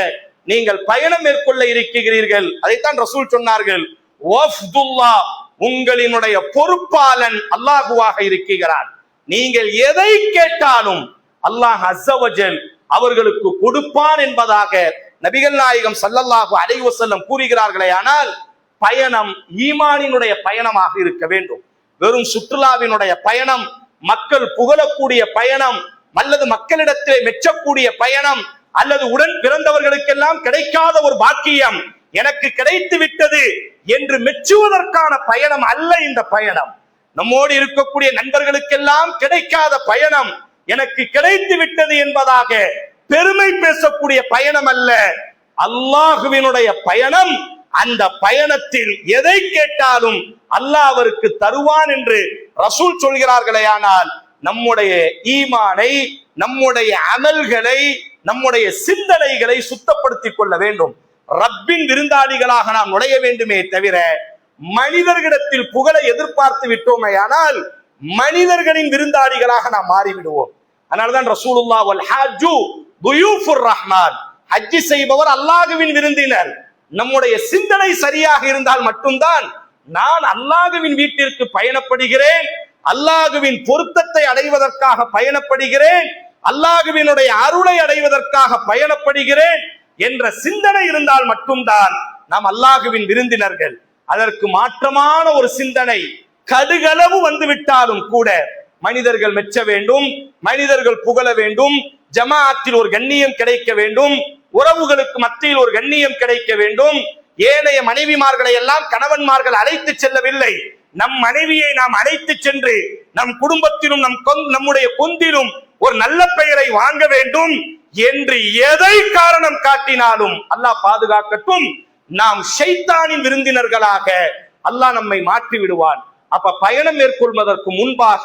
நீங்கள் பயணம் மேற்கொள்ள இருக்கிறீர்கள். அதைத்தான் ரசூல் சொன்னார்கள், வஃதுல்லாஹ், உங்களினுடைய பொறுப்பாளன் அல்லாஹுவாக இருக்கிறான். நீங்கள் எதை கேட்டாலும் அல்லாஹ் அஸ்ஸ வஜல் அவர்களுக்கு கொடுப்பான் என்பதாக நபிகள் நாயகம் ஸல்லல்லாஹு அலைஹி வஸல்லம் கூறுகிறார்களே. ஆனால் பயணம் ஈமானினுடைய பயணமாக இருக்க வேண்டும். வெறும் சுற்றுலாவினுடைய பயணம், மக்கள் புகழக்கூடிய பயணம், அல்லது மக்களிடத்திலே மெச்சக்கூடிய பயணம், அல்லது உடன் பிறந்தவர்களுக்கெல்லாம் கிடைக்காத ஒரு பாக்கியம் எனக்கு கிடைத்து விட்டது என்று மெச்சுவதற்கான பயணம் அல்ல இந்த பயணம். நம்மோடு இருக்கக்கூடிய நண்பர்களுக்கெல்லாம் கிடைக்காத பயணம் எனக்கு கிடைத்து விட்டது என்பதாக பெருமை பேசக்கூடிய பயணம் அல்ல. அல்லாஹ்வினுடைய பயணம். அந்த பயணத்தில் எதை கேட்டாலும் அல்லாஹ் அவருக்கு தருவான் என்று ரசூல் சொல்கிறார்களே. ஆனால் நம்முடைய ஈமானை, நம்முடைய அமல்களை, நம்முடைய சிந்தனைகளை சுத்தப்படுத்திக் கொள்ள வேண்டும். ரப்பின் விருந்தாளிகளாக நாம் நுழைய வேண்டுமே தவிர மனிதர்களிடத்தில் புகழை எதிர்பார்த்து விட்டோமே ஆனால் மனிதர்களின் விருந்தாளிகளாக நாம் மாறிவிடுவோம். அதனால்தான் ரசூலுல்லாஹ் வல் ஹஜ்ஜு துயூஃபுர் ரஹ்மான், ஹஜ் செய்பவர் அல்லாஹ்வின் விருந்தினர். நம்முடைய சிந்தனை சரியாக இருந்தால் மட்டும்தான் நான் அல்லாஹ்வின் வீட்டிற்கு பயணப்படுகிறேன், அல்லாஹ்வின் பொருத்தத்தை அடைவதற்காக பயணப்படுகிறேன், அல்லாஹ்வினுடைய அருளை அடைவதற்காக பயணப்படுகிறேன் என்ற சிந்தனை இருந்தால் மட்டும்தான் நாம் அல்லாஹ்வின் விருந்தினர்கள். அதற்கு மாற்றமான ஒரு சிந்தனை கடுகளவு வந்துவிட்டாலும் கூட மனிதர்கள் மெச்ச வேண்டும், மனிதர்கள் புகழ வேண்டும், ஜமாஅத்தில் ஒரு கண்ணியம் கிடைக்க வேண்டும், உறவுகளுக்கு மத்தியில் ஒரு கண்ணியம் கிடைக்க வேண்டும். ஏனைய மனைவிமார்களை எல்லாம் கணவன்மார்கள் அழைத்து செல்லவில்லை. நம் மனைவியை நாம் அழைத்து சென்று நம் குடும்பத்திலும் நம்முடைய கொந்திலும் ஒரு நல்ல பெயரை வாங்க வேண்டும் என்று எதை காரணம் காட்டினாலும் அல்லாஹ் பாதுகாக்கட்டும், நாம் ஷைத்தானின் விருந்தினர்களாக அல்லாஹ் நம்மை மாற்றி விடுவான். அப்ப பயணம் மேற்கொள்வதற்கு முன்பாக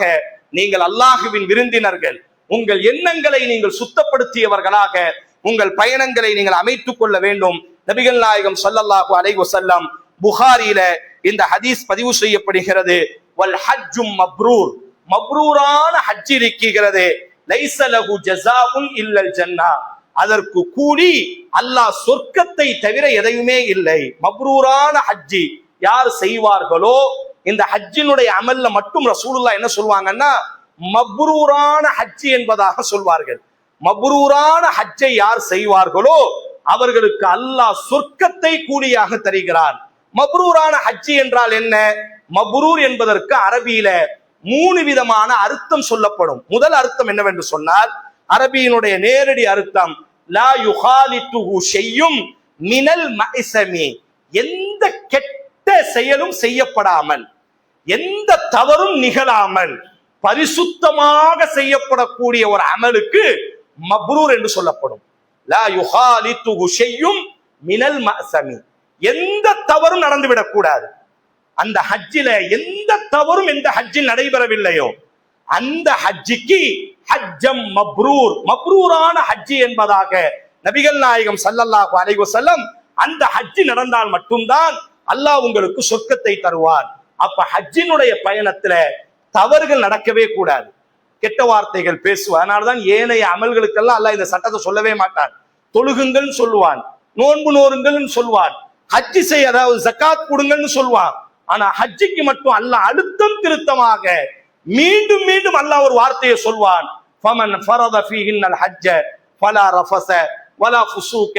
நீங்கள் அல்லாஹுவின் விருந்தினர்கள், உங்கள் எண்ணங்களை நீங்கள் சுத்தப்படுத்தியவர்களாக உங்கள் பயணங்களை நீங்கள் அமைத்துக் கொள்ள வேண்டும். நபிகள் நாயகம் ஸல்லல்லாஹு அலைஹி வஸல்லம் புகாரியில இந்த ஹதீஸ் பதிவு செய்யப்படுகிறது. வல் ஹஜ்ஜும் மப்ரூர், மப்ரூரான ஹஜ் இருக்கிறது. லைஸ லஹு ஜஸாஉன் இல்லல் ஜன்னah, அதற்கு கூலி அல்லாஹ் சொர்க்கத்தை தவிர எதையுமே இல்லை. மப்ரூரான ஹஜ்ஜி யார் செய்வார்களோ, இந்த ஹஜ்ஜினுடைய அமல்ல மட்டும் ரசூலுல்லாஹ் என்ன சொல்வாங்கன்னா மப்ரூரான ஹஜ் என்பதாக சொல்வார்கள். மப்ரூரான ஹஜ்ஜை யார் செய்வார்களோ அவர்களுக்கு அல்லாஹ் சொர்க்கத்தை கூலியாக தருகிறான். மப்ரூரான ஹஜ் என்றால் என்ன? மப்ரூர் என்பதற்கு அரபியில 3 விதமான அர்த்தம் சொல்லப்படும். முதல் அர்த்தம் என்னவென்று சொன்னால், அரபியினுடைய நேரடி அர்த்தம் லா யுகாலித்துஹு ஷையும் மினல் மஇஸமி, எந்த கெட்ட செயலும் செய்யப்படாமல், எந்த தவறும் நிகழாமல் பரிசுத்தமாக செய்யப்படக்கூடிய ஒரு அமலுக்கு மப்ரூர் என்று சொல்லப்படும். லா யுகாலித்துஹு ஷையும் மினல் மஅஸமி, எந்த தவறும் நடந்துவிடக் கூடாது. அந்த ஹஜ்ஜில எந்த தவறும் எந்த ஹஜ்ஜில் நடைபெறவில்லையோ அந்த ஹஜ்ஜிக்கு ஹஜ்ஜம் மப்ரூர், மப்ரூரான ஹஜ்ஜி என்பதாக நபிகள் நாயகம் ஸல்லல்லாஹு அலைஹி வஸல்லம் அந்த ஹஜ்ஜி நடந்தால் மட்டும்தான் அல்லாஹ் உங்களுக்கு சொர்க்கத்தை தருவான். அப்ப ஹஜ்ஜினுடைய பயணத்துல தவறுகள் நடக்கவே கூடாது, கெட்ட வார்த்தைகள் பேசுவான். அதனாலதான் ஏனைய அமல்களுக்கெல்லாம் அல்லாஹ் இந்த சட்டத்தை சொல்லவே மாட்டான். தொழுகுங்கள் சொல்லுவான், நோன்பு நோருங்கள் சொல்வான், ஹஜ்ஜி செய்ய அதாவது ஜகாத் கொடுங்கன்னு சொல்வான். ஆனா ஹஜ்ஜிக்கு மட்டும் அல்லாஹ் அழுத்தம் திருத்தமாக மீண்டும் மீண்டும் அல்லாஹ் ஒரு வார்த்தையை சொல்வான், ஃபமன் ஃபரத ஃபீஹின்னல் ஹஜ்ஜ ஃபலா ரஃபஸ வலா ஃபுசூக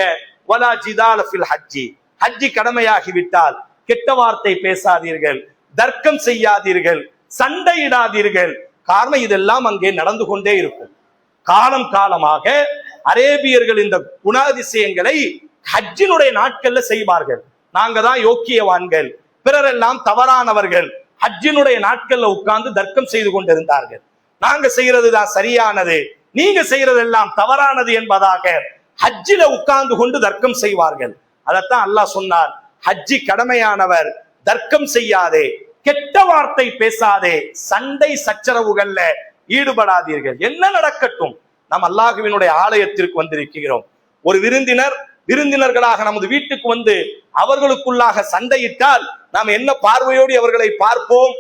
வலா ஜிதால ஃபில் ஹஜ்ஜி, ஹஜ்ஜி கடமையாகி விட்டால் கெட்ட வார்த்தை பேசாதீர்கள், தர்க்கம் செய்யாதீர்கள், சண்டையிடாதீர்கள். காரணம் இதெல்லாம் அங்கே நடந்து கொண்டே இருக்கும். காலம் காலமாக அரேபியர்கள் இந்த குணாதிசயங்களை ஹஜ்ஜினுடைய நாட்கள்ல செய்வார்கள். நாங்க தான் யோக்கியவான்கள், பிறரெல்லாம் தவறானவர்கள். ஹஜ்ஜினுடைய நாட்கள்ல உட்கார்ந்து தர்க்கம் செய்து கொண்டிருந்தார்கள். நாங்க செய்யறது தான் சரியானது, நீங்க செய்யறதெல்லாம் தவறானது என்பதாக ஹஜ்ஜில உட்கார்ந்து கொண்டு தர்க்கம் செய்வார்கள். அதத்தான் அல்லாஹ் சொன்னார், ஹஜ்ஜி கடமையானவர், தர்க்கம் செய்யாதே, கெட்ட வார்த்தை பேசாதே, சண்டை சச்சரவுகள்ல ஈடுபடாதீர்கள். என்ன நடக்கட்டும், நாம் அல்லாஹ்வினுடைய ஆலயத்திற்கு வந்திருக்கிறோம். ஒரு விருந்தினர்களாக நமது வீட்டுக்கு வந்து அவர்களுக்குள்ளாக சண்டையிட்டால் நாம் என்ன பார்வையோடு அவர்களை பார்ப்போம்?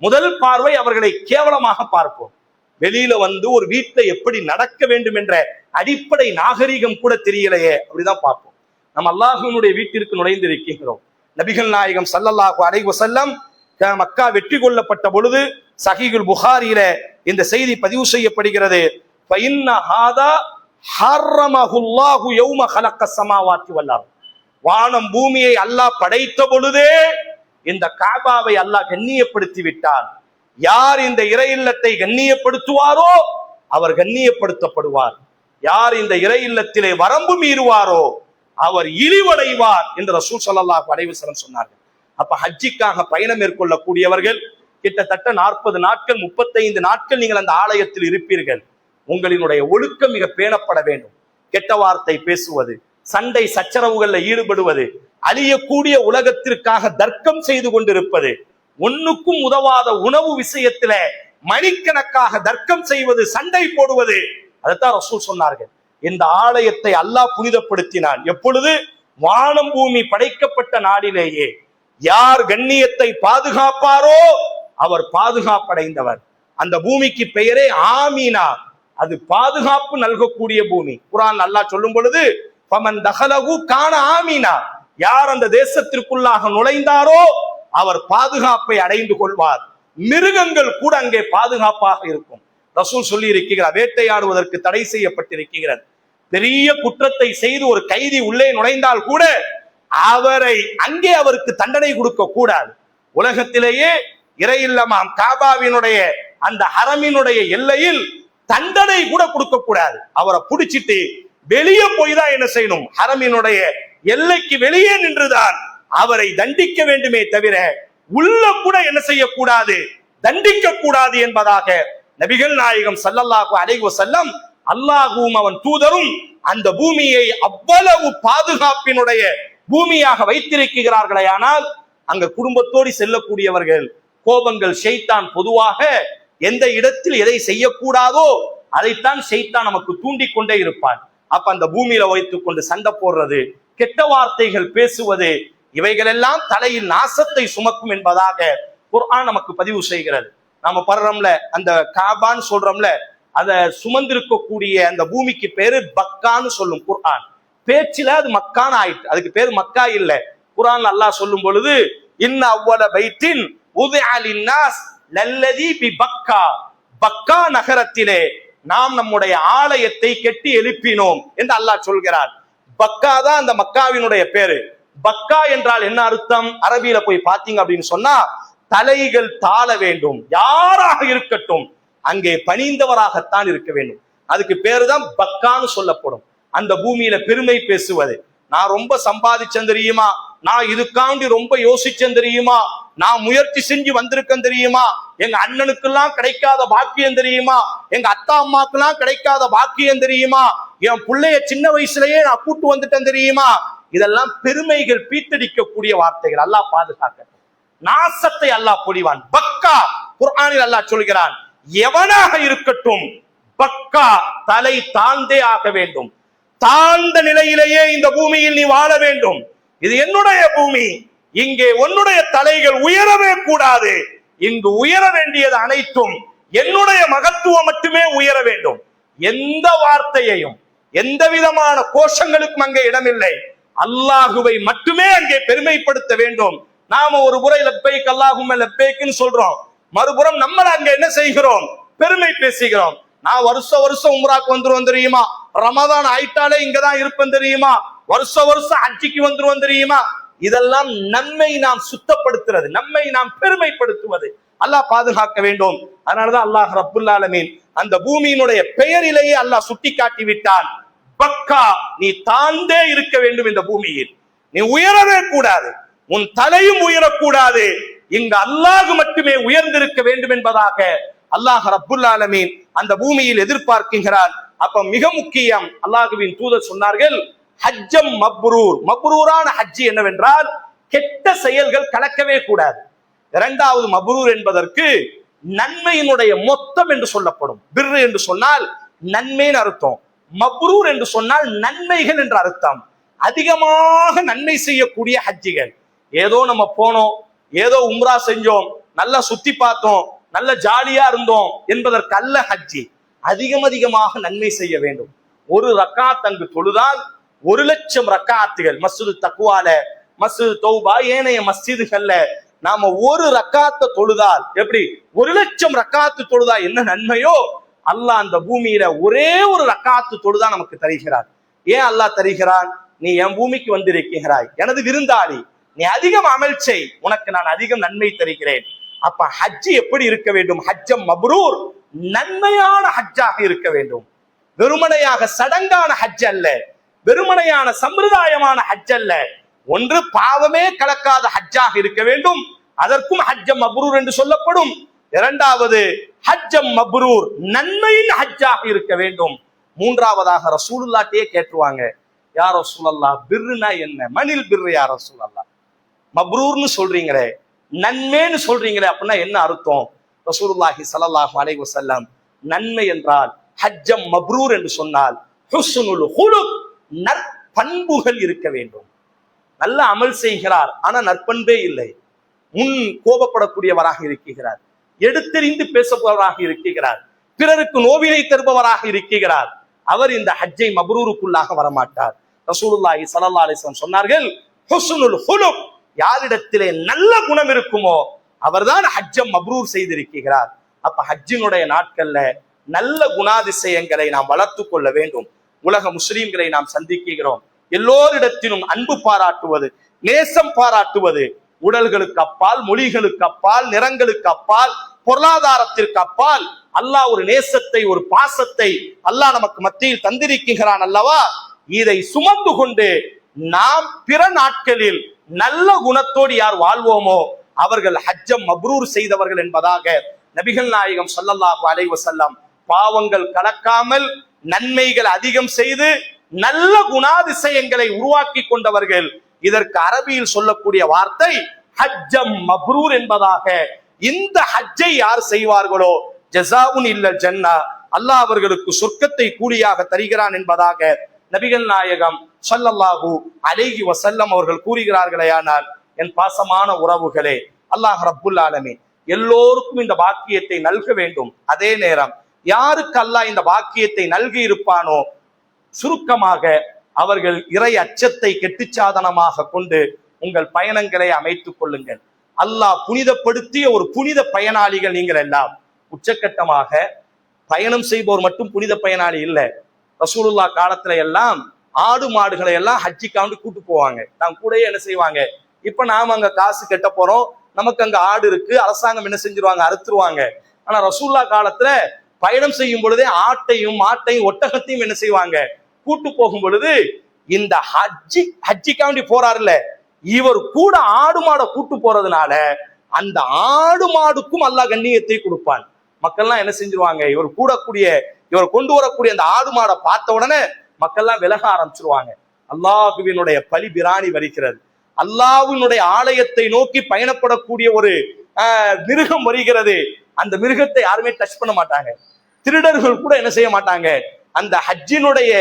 முதல் பார்வை அவர்களை கேவலமாக பார்ப்போம். வெளியில வந்து ஒரு வீட்டுல எப்படி நடக்க வேண்டும் என்ற அடிப்படை நாகரிகம் கூட தெரியலையே, அப்படிதான் பார்ப்போம். நம்ம அல்லாஹ்வினுடைய வீட்டிற்கு நுழைந்திருக்கிறோம். நபிகள் நாயகம் ஸல்லல்லாஹு அலைஹி வஸல்லம் மக்கா வெற்றி கொள்ளப்பட்ட பொழுது சஹீஹுல் புகாரியில இந்த செய்தி பதிவு செய்யப்படுகிறது. ஃபஇன்ன ஹாதா ஹர்ரமஹுல்லாஹு யௌம ஹலக்க ஸமாவாத்தி வல் அர்த், வானம் பூமியை அல்லாஹ் படைத்த பொழுதே இந்த காபாவை அல்லாஹ் கண்ணியப்படுத்தி விட்டான். யார் இந்த இறை இல்லத்தை கண்ணியப்படுத்துவாரோ அவர் கண்ணியப்படுத்தப்படுவார். யார் இந்த இறை இல்லத்திலே வரம்பு மீறுவாரோ அவர் இழிவடைவார் என்று ரசூல் ஸல்லல்லாஹு அலைஹி வஸல்லம் சொன்னார்கள். அப்ப ஹஜ்ஜிக்காக பயணம் மேற்கொள்ளக்கூடியவர்கள் கிட்டத்தட்ட 40 நாட்கள் 35 நாட்கள் நீங்கள் அந்த ஆலயத்தில் இருப்பீர்கள். உங்களினுடைய ஒழுக்கம் மிக பேணப்பட வேண்டும். கெட்ட வார்த்தை பேசுவது, சண்டை சச்சரவுகள்ல ஈடுபடுவது, அழியக்கூடிய உலகத்திற்காக தர்க்கம் செய்து கொண்டிருப்பது, ஒன்னுக்கும் உதவாத உணவு விஷயத்தில மணிக்கணக்காக தர்க்கம் செய்வது, சண்டை போடுவது, அதைத்தான் ரசூல் சொன்னார்கள். இந்த ஆலயத்தை அல்லாஹ் புனிதப்படுத்தினான் எப்பொழுது? வானம் பூமி படைக்கப்பட்ட நாளிலேயே. யார் கண்ணியத்தை பாதுகாப்பாரோ அவர் பாதுகாப்படைந்தவர். அந்த பூமிக்கு பெயரே ஆமீனா, அது பாதுகாப்பு நல்கக்கூடிய பூமி. குர்ஆன் அல்லாஹ் சொல்லும் பொழுது ஃபமன் தஹலஹு கான ஆமீனா, யார் அந்த தேசத்திற்குள்ளாக நுழைந்தாரோ அவர் பாதுகாப்பை அடைந்து கொள்வார். மிருகங்கள் கூட அங்கே பாதுகாப்பாக இருக்கும். ரசூல் சொல்லி இருக்கிறார், வேட்டையாடுவதற்கு தடை செய்யப்பட்டிருக்கிறது. பெரிய குற்றத்தை செய்து ஒரு கைதி உள்ளே நுழைந்தால் கூட அவரை அங்கே அவருக்கு தண்டனை கொடுக்க கூடாது. உலகத்திலேயே இறையில்லமாம் காபாவினுடைய அந்த ஹரமினுடைய எல்லையில் தண்டனை கூட கொடுக்க கூடாது. அவரை பிடிச்சிட்டு வெளியே போய் தான் என்ன செய்யணும், ஹரமினுடைய எல்லைக்கு வெளியே நின்றுதான் அவரை தண்டிக்க வேண்டுமே தவிர உள்ள கூட என்ன செய்யக்கூடாது, தண்டிக்க கூடாது என்பதாக நபிகள் நாயகம் ஸல்லல்லாஹு அலைஹி வஸல்லம் அல்லாஹ்வும் அவன் தூதரும் அந்த பூமியை அவ்வளவு பாதுகாப்பினுடைய பூமியாக வைத்திருக்கிறார்களே. ஆனால் அங்க குடும்பத்தோடு செல்லக்கூடியவர்கள், கோபங்கள், ஷைத்தான் பொதுவாக எந்த இடத்தில் எதை செய்யக்கூடாதோ அதைத்தான் ஷைத்தான் நமக்கு தூண்டிக் கொண்டே இருப்பான். அப்ப அந்த பூமியில வைத்துக் கொண்டு சண்டை போடுறது, கெட்ட வார்த்தைகள் பேசுவது, இவைகள் எல்லாம் தலையில் நாசத்தை சுமக்கும் என்பதாக குர்ஆன் நமக்கு பதிவு செய்கிறது. நாம படுறோம்ல, அந்த காபான்னு சொல்றோம்ல, அத சுமந்திருக்கக்கூடிய அந்த பூமிக்கு பேரு பக்கான்னு சொல்லும் குர்ஆன். பேச்சுல அது மக்கான்னு ஆயிட்டு, அதுக்கு பேரு மக்கா இல்ல. குர்ஆன் அல்லாஹ் சொல்லும் பொழுது இன்ன அவ்வல பைத்தின் உதிஅ லின்னாஸ் லல்லதி பி பக்கா, பக்கா நகரத்திலே நாம் நம்முடைய ஆலயத்தை கட்டி எழுப்பினோம் என்று அல்லாஹ் சொல்கிறார். பக்கா தான் அந்த மக்காவினுடைய பேரு. பக்கா என்றால் என்ன அர்த்தம்? அரபியில போய் பாத்தீங்க அப்படின்னு சொன்னா, தலைகள் தாழ வேண்டும், யாராக இருக்கட்டும் அங்கே பணிந்தவராகத்தான் இருக்க வேண்டும். அதுக்கு பேருதான் பக்கான்னு சொல்லப்படும். அந்த பூமியில பெருமை பேசுவது, நான் ரொம்ப சம்பாதிச்சேன் தெரியுமா, நான் இதுக்காண்டி ரொம்ப யோசிச்சேன் தெரியுமா, நான் முயற்சி செஞ்சு வந்திருக்கேன் தெரியுமா, எங்க அண்ணனுக்கெல்லாம் கிடைக்காத பாக்கியம் தெரியுமா, எங்க அத்தா அம்மாக்கெல்லாம் கிடைக்காத பாக்கியம் தெரியுமா, என் பிள்ளைய சின்ன வயசுலயே நான் கூட்டு வந்துட்டேன் தெரியுமா, இதெல்லாம் பெருமைகள், பீத்தடிக்கக்கூடிய வார்த்தைகள். அல்லாஹ் பாதுகாக்க, நாசத்தை அல்லாஹ் பொழிவான். பக்கா குர்ஆனில் அல்லாஹ் சொல்கிறான், எவனாக இருக்கட்டும் பக்கா, தலை தாழ்ந்தே ஆக வேண்டும். தாழ்ந்த நிலையிலேயே இந்த பூமியில் நீ வாழ வேண்டும். இது என்னுடைய பூமி, இங்கே உன்னுடைய தலைகள் உயரவே கூடாது. இங்கு உயர வேண்டியது அனைத்தும் என்னுடைய மகத்துவம் மட்டுமே உயர வேண்டும். எந்த வார்த்தையையும், எந்த விதமான கோஷங்களுக்கும் அங்கே இடமில்லை. அல்லாஹுவை மட்டுமே அங்கே பெருமைப்படுத்த வேண்டும். நாம ஒரு முறை லப்பைக் அல்லாஹும்ம லப்பைக்னு சொல்றோம், மறுபுறம் நம்ம அங்க என்ன செய்கிறோம், பெருமை பேசுகிறோம். நான் வருஷம் உம்ராக்கு வந்துருவோம் தெரியுமா, ரமதான் ஆயிட்டாலே இங்கதான் இருப்பேன் தெரியுமா, வருஷம் ஹஜ்ஜிக்கு வந்துருவோம் தெரியுமா. இதெல்லாம் நம்மை நாம் சுத்தப்படுத்துறது, நம்மை நாம் பெருமைப்படுத்துவது. அல்லாஹ் பாதுகாக்க வேண்டும். அதனாலதான் அல்லாஹ் ரப்புல் ஆலமீன் அந்த பூமியினுடைய பெயரிலேயே அல்லாஹ் சுட்டி காட்டி விட்டான், பக்கா, நீ தாழ்ந்தே இருக்க வேண்டும். இந்த பூமியில் நீ உயரவே கூடாது, உன் தலையும் உயரக்கூடாது. இங்கு அல்லாஹ் மட்டுமே உயர்ந்திருக்க வேண்டும் என்பதாக அல்லாஹ் ரப்புல் ஆலமீன் அந்த பூமியில் எதிர்பார்க்கிறான். அப்ப மிக முக்கியம், அல்லாஹ்வின் தூதர் சொன்னார்கள், ஹஜ்ஜம் மப்ரூர். மப்ரூரான ஹஜ்ஜி என்னவென்றால் கெட்ட செயல்கள் கலக்கவே கூடாது. இரண்டாவது, மப்ரூர் என்பதற்கு நன்மையினுடைய மொத்தம் என்று சொல்லப்படும். பிர் என்று சொன்னால் நன்மைன்னு அர்த்தம், மப்ரூர் என்று சொன்னால் நன்மைகள் என்று அர்த்தம். அதிகமாக நன்மை செய்யக்கூடிய ஹஜ்ஜிகள். ஏதோ நம்ம போனோம், ஏதோ உம்ரா செஞ்சோம், நல்லா சுத்தி பார்த்தோம், நல்ல ஜாலியா இருந்தோம் என்பதற்கு அல்ல ஹஜ்ஜி. அதிகமாக நன்மை செய்ய வேண்டும். ஒரு ரக்காத் அங்கு தொழுதால் 1,00,000 ரக்காத்துகள் மஸ்ஜிது தக்வால, மஸ்ஜிது தௌபா, ஏனைய மஸ்ஜிதுகள்ல நாம ஒரு ரக்காத்தை தொழுதால், எப்படி 1,00,000 ரக்காத்து தொழுதா என்ன நன்மையோ, அல்லாஹ் அந்த பூமியில ஒரே ஒரு ரக்காத்து தொழுதா நமக்கு தருகிறார். ஏன் அல்லாஹ் தருகிறான்? நீ என் பூமிக்கு வந்திருக்கிறாய், எனது விருந்தாளி, நீ அதிகம் அமல் செய், உனக்கு நான் அதிகம் நன்மை தருகிறேன். அப்ப ஹஜ்ஜி எப்படி இருக்க வேண்டும்? ஹஜ்ஜம் மப்ரூர், நன்மையான ஹஜ்ஜாக இருக்க வேண்டும். வெறுமனையாக சடங்கான ஹஜ் அல்ல, வெறுமனையான சம்பிரதாயமான ஹஜ் அல்ல. ஒன்று பாவமே கலக்காத ஹஜ்ஜாக இருக்க வேண்டும், அதற்கும் ஹஜ்ஜம் மப்ரூர் என்று சொல்லப்படும். இரண்டாவது, ஹஜ்ஜம் மப்ரூர் நன்மையின் ஹஜ்ஜாக இருக்க வேண்டும். மூன்றாவதாக ரசூலுல்லாஹ்ட்டே கேட்டுவாங்க, யா ரசூலல்லாஹ், பிர்னா என்ன? மனில் பிர் யா ரசூலல்லாஹ், மப்ரூர்னு சொல்றீங்களே, நன்மைன்னு சொல்றீங்களே, அப்படின்னா என்ன அர்த்தம்? ரசூலுல்லாஹி ஸல்லல்லாஹு அலைஹி வஸல்லம், நன்மை என்றால் ஹஜ்ஜம் மப்ரூர் என்று சொன்னால் ஹுஸ்னுல் ஹுலுக், நற்பண்புகள் இருக்க வேண்டும். நல்ல அமல் செய்கிறார், ஆனா நற்பண்பே இல்லை, முன் கோபப்படக்கூடியவராக இருக்கிறார், எடுத்தெறிந்து பேசுபவராக இருக்கிறார், பிறருக்கு நோவினை தருபவராக இருக்கிறார், அவர் இந்த ஹஜ்ஜை மப்ரூருக்குள்ளாக வரமாட்டார். ரசூலுல்லாஹி ஸல்லல்லாஹு அலைஹி வஸல்லம் சொன்னார்கள், ஹுஸ்னுல் ஹுலுக், யாரிடத்திலே நல்ல குணம் இருக்குமோ அவர்தான் ஹஜ்ஜம் மப்ரூர் செய்திருக்கிறார். அப்ப ஹஜ்ஜினுடைய நாட்கள்ல நல்ல குணாதிசயங்களை நாம் வளர்த்து கொள்ள வேண்டும். உலக முஸ்லிம்களை நாம் சந்திக்கிறோம், எல்லோரிடத்திலும் அன்பு பாராட்டுவது, நேசம் பாராட்டுவது, உடல்களுக்கு அப்பால், மொழிகளுக்கு அப்பால், நிறங்களுக்கு அப்பால், பொருளாதாரத்திற்கு அப்பால் அல்லாஹ் ஒரு நேசத்தை, ஒரு பாசத்தை அல்லாஹ் நமக்கு மத்தியில் தந்திருக்கிறான் அல்லவா? இதை சுமந்து கொண்டு நாம் பிற நாட்களில் நல்ல குணத்தோடு யார் வாழ்வோமோ அவர்கள் ஹஜ்ஜம் மப்ரூர் செய்தவர்கள் என்பதாக நபிகள் நாயகம் ஸல்லல்லாஹு அலைஹி வஸல்லம் பாவங்கள் கலக்காமல் நன்மைகள் அதிகம் செய்து நல்ல குணாதிசயங்களை உருவாக்கி கொண்டவர்கள். இதற்கு அரபியில் சொல்லக்கூடிய வார்த்தை ஹஜ்ஜம் மப்ரூர் என்பதாக. இந்த ஹஜ்ஜை யார் செய்வார்களோ ஜஸாஉன் இல்லல் ஜன்னா, அல்லாஹ் அவர்களுக்கு சொர்க்கத்தை கூலியாக தருகிறான் என்பதாக நபிகள் நாயகம் ஸல்லல்லாஹு அலைஹி வஸல்லம் அவர்கள் கூறுகிறார்களேயானால், என் பாசமான உறவுகளே, அல்லாஹ் ரப்புல் ஆலமீன் எல்லோருக்கும் இந்த பாக்கியத்தை நல்க வேண்டும். அதே நேரம் யாருக்கு அல்லாஹ் இந்த பாக்கியத்தை நல்கி இருப்பானோ சுருக்கமாக அவர்கள் இறை அச்சத்தை கெட்டிச்சாதனமாக கொண்டு உங்கள் பயணங்களை அமைத்துக் கொள்ளுங்கள். அல்லாஹ் புனிதப்படுத்திய ஒரு புனித பயனாளிகள் நீங்கள் எல்லாம். உச்சக்கட்டமாக பயணம் செய்பவர் மட்டும் புனித பயனாளி இல்லை. ரசூலுல்லாஹ் காலத்துல எல்லாம் ஆடு மாடுகளை எல்லாம் ஹஜ்ஜிக்காண்டு கூட்டு போவாங்க. தான் கூடயே என்ன செய்வாங்க, இப்ப நாம அங்க காசு கட்ட போறோம், நமக்கு அங்க ஆடு இருக்கு, அரசாங்கம் என்ன செஞ்சிருவாங்க, அறுத்துருவாங்க. ஆனா ரசூலுல்லாஹ் காலத்துல பயணம் செய்யும் பொழுதே ஆட்டையும் மாட்டையும் ஒட்டகத்தையும் என்ன செய்வாங்க, கூட்டு போகும் பொழுது இந்த ஹஜ்ஜிக்காண்டி போறாருல்ல, இவர் கூட ஆடு மாடை கூட்டு போறதுனால அந்த ஆடு மாடுக்கும் அல்லாஹ் கண்ணியத்தை கொடுப்பான். மக்கள்லாம் என்ன செஞ்சிருவாங்க, இவர் கொண்டு வரக்கூடிய அந்த ஆடு மாடை பார்த்த உடனே மக்கள்லாம் விலக ஆரம்பிச்சிருவாங்க. அல்லாஹுவினுடைய பலி பிராணி வருகிறது. அல்லாஹ்வினுடைய ஆலயத்தை நோக்கி பயணப்படக்கூடிய ஒரு மிருகம் வருகிறது. அந்த மிருகத்தை யாருமே டச் பண்ண மாட்டாங்க. திருடர்கள் கூட என்ன செய்ய மாட்டாங்க, அந்த ஹஜ்ஜினுடைய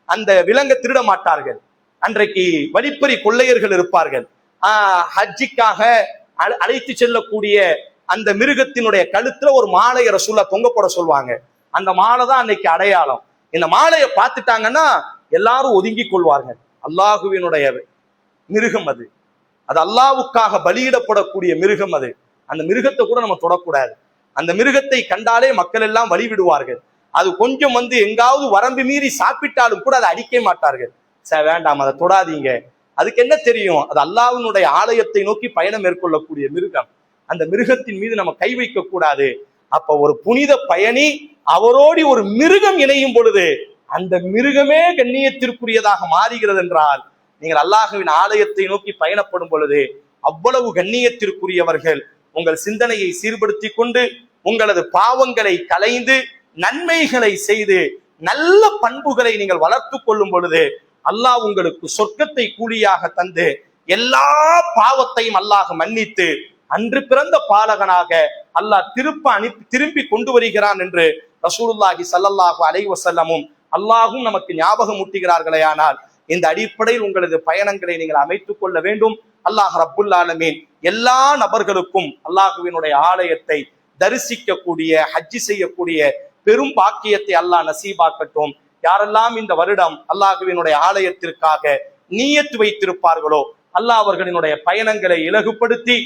அந்த விலங்கை திருட மாட்டார்கள். அன்றைக்கு வழிப்பறி கொள்ளையர்கள் இருப்பார்கள். ஹஜ்ஜிக்காக அழைத்து செல்லக்கூடிய அந்த மிருகத்தினுடைய கழுத்துல ஒரு மாலையை ரசூலுல்லாஹ் தொங்க போட சொல்லுவாங்க. அந்த மாலை தான் அன்னைக்கு அடையாளம். இந்த மாலையை பார்த்துட்டாங்கன்னா எல்லாரும் ஒதுங்கி கொள்வார்கள். அல்லாஹுவினுடைய மிருகம் அது, அது அல்லாஹ்வுக்காக பலியிடப்படக்கூடிய மிருகம் அது. அந்த மிருகத்தை கூட நம்ம தொடக்கூடாது. அந்த மிருகத்தை கண்டாலே மக்கள் எல்லாம் வழி விடுவார்கள். அது கொஞ்சம் எங்காவது வரம்பு மீறி சாப்பிட்டாலும் கூட அதை அடிக்க மாட்டார்கள். சார் வேண்டாம், அதை தொடாதீங்க. அதுக்கு என்ன தெரியும், அது அல்லாஹ்வினுடைய ஆலயத்தை நோக்கி பயணம் மேற்கொள்ளக்கூடிய மிருகம். அந்த மிருகத்தின் மீது நம்ம கை வைக்க கூடாது. அப்ப ஒரு புனித பயணி அவரோடு ஒரு மிருகம் இணையும் பொழுது அந்த மிருகமே கண்ணியத்திற்குரியதாக மாறுகிறது என்றால், நீங்கள் அல்லாஹ்வின் ஆலயத்தை நோக்கி பயணப்படும் பொழுது அவ்வளவு கண்ணியத்திற்குரியவர்கள். உங்கள் சிந்தனையை சீர்படுத்தி கொண்டு உங்களது பாவங்களை களைந்து நன்மைகளை செய்து நல்ல பண்புகளை நீங்கள் வளர்த்து கொள்ளும் பொழுது அல்லாஹ் உங்களுக்கு சொர்க்கத்தை கூலியாக தந்து எல்லா பாவத்தையும் அல்லாஹ் மன்னித்து அன்று பிறந்த பாலகனாக அல்லாஹ் திரும்பி கொண்டு வருகிறான் என்று ரசூலுல்லாஹி ஸல்லல்லாஹு அலைஹி வஸல்லமும் அல்லாஹும் நமக்கு ஞாபகம் ஊட்டுகிறார்களேயானால், இந்த அடிப்படையில் உங்களது பயணங்களை நீங்கள் அமைத்துக் கொள்ள வேண்டும். அல்லாஹ் ரப்புல் ஆலமீன் எல்லா நபர்களுக்கும் அல்லாஹுவினுடைய ஆலயத்தை தரிசிக்கக்கூடிய, ஹஜ்ஜி செய்யக்கூடிய பெரும் பாக்கியத்தை அல்லாஹ் நசீபாக்கட்டும். யாரெல்லாம் இந்த வருடம் அல்லாஹுவினுடைய ஆலயத்திற்காக நீயத்து வைத்திருப்பார்களோ அல்லாஹ் அவர்களினுடைய பயணங்களை இலகுபடுத்தி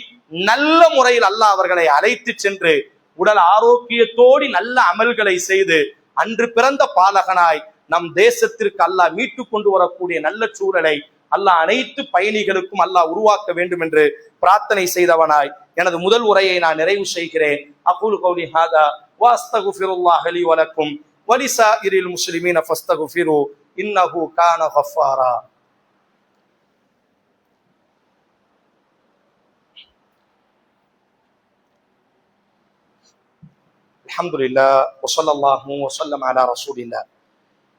நல்ல முறையில் அல்லாஹ் அவர்களை அழைத்து சென்று உடல் ஆரோக்கியத்தோடு நல்ல அமல்களை செய்து அன்று பிறந்த பாலகனாய் நம் தேசத்திற்கு அல்லாஹ் மீட்டு கொண்டு வரக்கூடிய நல்ல சூழலை அல்லாஹ் அனைத்து பயணிகளுக்கும் அல்லாஹ் உருவாக்க வேண்டும் என்று பிரார்த்தனை செய்தவனாய் எனது முதல் உரையை நான் நிறைவு செய்கிறேன். அகூலு கௌலி ஹாதா வ அஸ்தக்ஃபிருல்லாஹ லி வ லக்கும் வ லிஸாயிரில் முஸ்லிமீன ஃபஸ்தக்ஃபிரு இன்னஹு கான கஃபாரா. அல்ஹம்துலில்லாஹ் வ ஸல்லல்லாஹு வ ஸல்லம் அலா ரசூலில்லாஹ்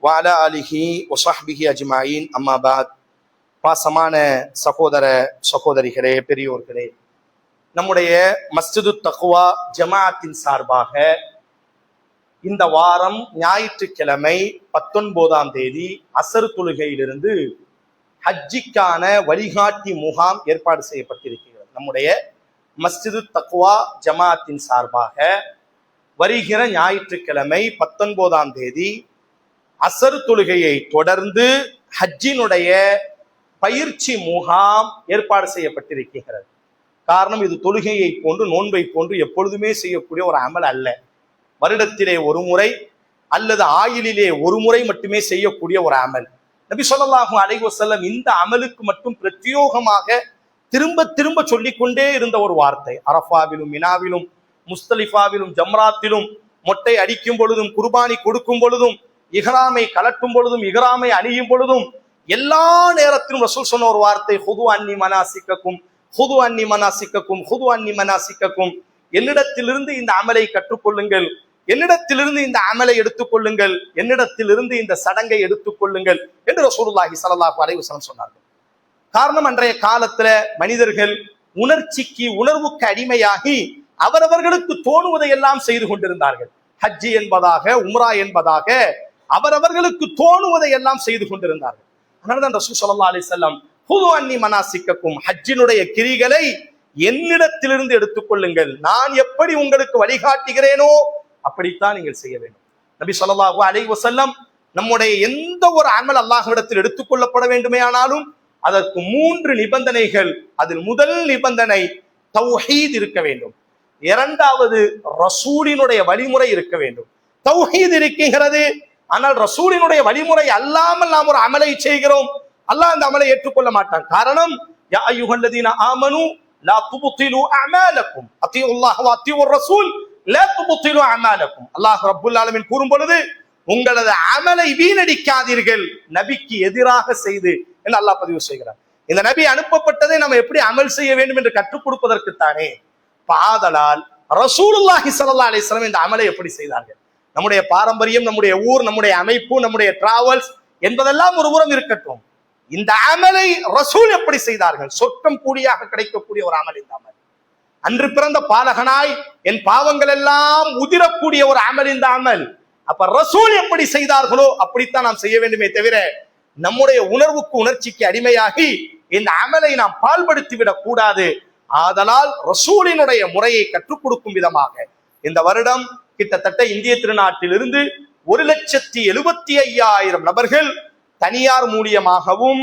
வ அலா ஆலிஹி வ ஸஹ்பிஹி அஜ்மஈன். அம்மா பஅத். பாசமான சகோதர சகோதரிகளே, பெரியோர்களே, நம்முடைய மஸ்ஜிது தக்வா ஜமாஅத்தின் சார்பாக இந்த வாரம் ஞாயிற்றுக்கிழமை 19ஆம் தேதி அசர் தொழுகையிலிருந்து ஹஜ்ஜிக்கான வழிகாட்டி முகாம் ஏற்பாடு செய்யப்பட்டிருக்கிறது. நம்முடைய மஸ்ஜிது தக்வா ஜமாஅத்தின் சார்பாக வருகிற ஞாயிற்றுக்கிழமை 19ஆம் தேதி அசர் தொழுகையை தொடர்ந்து ஹஜ்ஜினுடைய பயிற்சி முகாம் ஏற்பாடு செய்யப்பட்டிருக்கிறது. காரணம், இது தொழுகையை போன்று நோன்பை போன்று எப்பொழுதுமே செய்யக்கூடிய ஒரு அமல் அல்ல. வருடத்திலே ஒரு முறை அல்லது ஆயிலிலே ஒரு முறை மட்டுமே செய்யக்கூடிய ஒரு அமல். நபி ஸல்லல்லாஹு அலைஹி வஸல்லம் இந்த அமலுக்கு மட்டும் பிரத்யோகமாக திரும்ப திரும்ப சொல்லிக்கொண்டே இருந்த ஒரு வார்த்தை. அரஃபாவிலும் மினாவிலும் முஸ்தலிஃபாவிலும் ஜம்ராத்திலும் மொட்டை அடிக்கும் பொழுதும் குர்பானி கொடுக்கும் பொழுதும் இஹ்ராமை கலட்டும் பொழுதும் இஹ்ராமை அணியும் பொழுதும் எல்லா நேரத்திலும் ரசூல் சொன்ன ஒரு வார்த்தை, ஹுது அன்னி மனாசிக்கக்கும், ஹுது அன்னி மனாசிக்கக்கும், ஹுது அன்னி மனாசிக்கக்கும். என்னிடத்திலிருந்து இந்த அமலை கற்றுக்கொள்ளுங்கள், என்னிடத்திலிருந்து இந்த அமலை எடுத்துக்கொள்ளுங்கள், என்னிடத்திலிருந்து இந்த சடங்கை எடுத்துக்கொள்ளுங்கள் என்று ரசூலுல்லாஹி ஸல்லல்லாஹு அலைஹி வஸல்லம் சொன்னார்கள். காரணம், அன்றைய காலத்துல மனிதர்கள் உணர்வுக்கு அடிமையாகி அவரவர்களுக்கு தோணுவதை எல்லாம் செய்து கொண்டிருந்தார்கள். ஹஜ்ஜி என்பதாக, உம்ரா என்பதாக அவரவர்களுக்கு தோணுவதை எல்லாம் செய்து கொண்டிருந்தார்கள். அதனால்தான் ரசூல் ஸல்லல்லாஹு அலைஹி வஸல்லம் ஹுது அன்னி மனாசிக்கக்கும், ஹஜ்ஜினுடைய கிரிகளை என்னிடத்திலிருந்து எடுத்துக்கொள்ளுங்கள், நான் எப்படி உங்களுக்கு வழிகாட்டுகிறேனோ அப்படித்தான் நீங்கள் செய்ய வேண்டும். நபி ஸல்லல்லாஹு அலைஹி வஸல்லம் நம்முடைய எந்த ஒரு அமல் அல்லாஹ்விடத்தில் எடுத்துக்கொள்ளப்பட வேண்டுமே ஆனாலும் அதற்கு 3 நிபந்தனைகள். அதில் முதல் நிபந்தனை தௌஹீத் இருக்க வேண்டும். இரண்டாவது ரசூலினுடைய வழிமுறை இருக்க வேண்டும். தௌஹீத் இருக்கிறது, ஆனால் ரசூலினுடைய வழிமுறை அல்லாமல் நாம் ஒரு அமலை செய்கிறோம், அல்லாஹ் அந்த அமலை ஏற்றுக்கொள்ள மாட்டான். காரணம், யா அய்யுஹல்லதீன ஆமனு லா துப்திலு அமாலக்கும் அத்தியுல்லாஹ் வ அத்தியுர் ரசூல் லா துப்திலு அமாலக்கும். அல்லாஹ் ரப்புல் ஆலமீன் கூறும் பொழுது, உங்களது அமலை வீணடிக்காதீர்கள் நபிக்கு எதிராக செய்து என்று அல்லாஹ் பதிவு செய்கிறார். இந்த நபி அனுப்பப்பட்டதை நம்ம எப்படி அமல் செய்ய வேண்டும் என்று கற்றுக் கொடுப்பதற்குத்தானே. ஆதலால் ரசூலுல்லாஹி ஸல்லல்லாஹு அலைஹி வஸல்லம் இந்த அமலை எப்படி செய்தார்கள்? நம்முடைய பாரம்பரியம், நம்முடைய ஊர், நம்முடைய அமைப்பு, நம்முடைய டிராவல்ஸ் என்பதெல்லாம் ஒரு புறம் இருக்கட்டும், இந்த அமலை ரசூல் எப்படி செய்தார்கள்? சொர்க்கம் கூடியாக கிடைக்கக்கூடிய ஒரு அமல் இந்த அமல். அன்று பிறந்த பாலகனாய் என் பாவங்கள் எல்லாம் உதிரக்கூடிய ஒரு அமல் இந்த அமல். அப்ப ரசூல் எப்படி செய்தார்களோ அப்படித்தான் நாம் செய்ய வேண்டுமே தவிர நம்முடைய உணர்ச்சிக்கு அடிமையாகி இந்த அமலை நாம் பால்படுத்தி விடக் கூடாது. ஆதலால் ரசூலினுடைய முறையை கற்றுக் கொடுக்கும் விதமாக இந்த வருடம் கிட்டத்தட்ட இந்திய திருநாட்டிலிருந்து 1,75,000 நபர்கள் தனியார் மூலியமாகவும்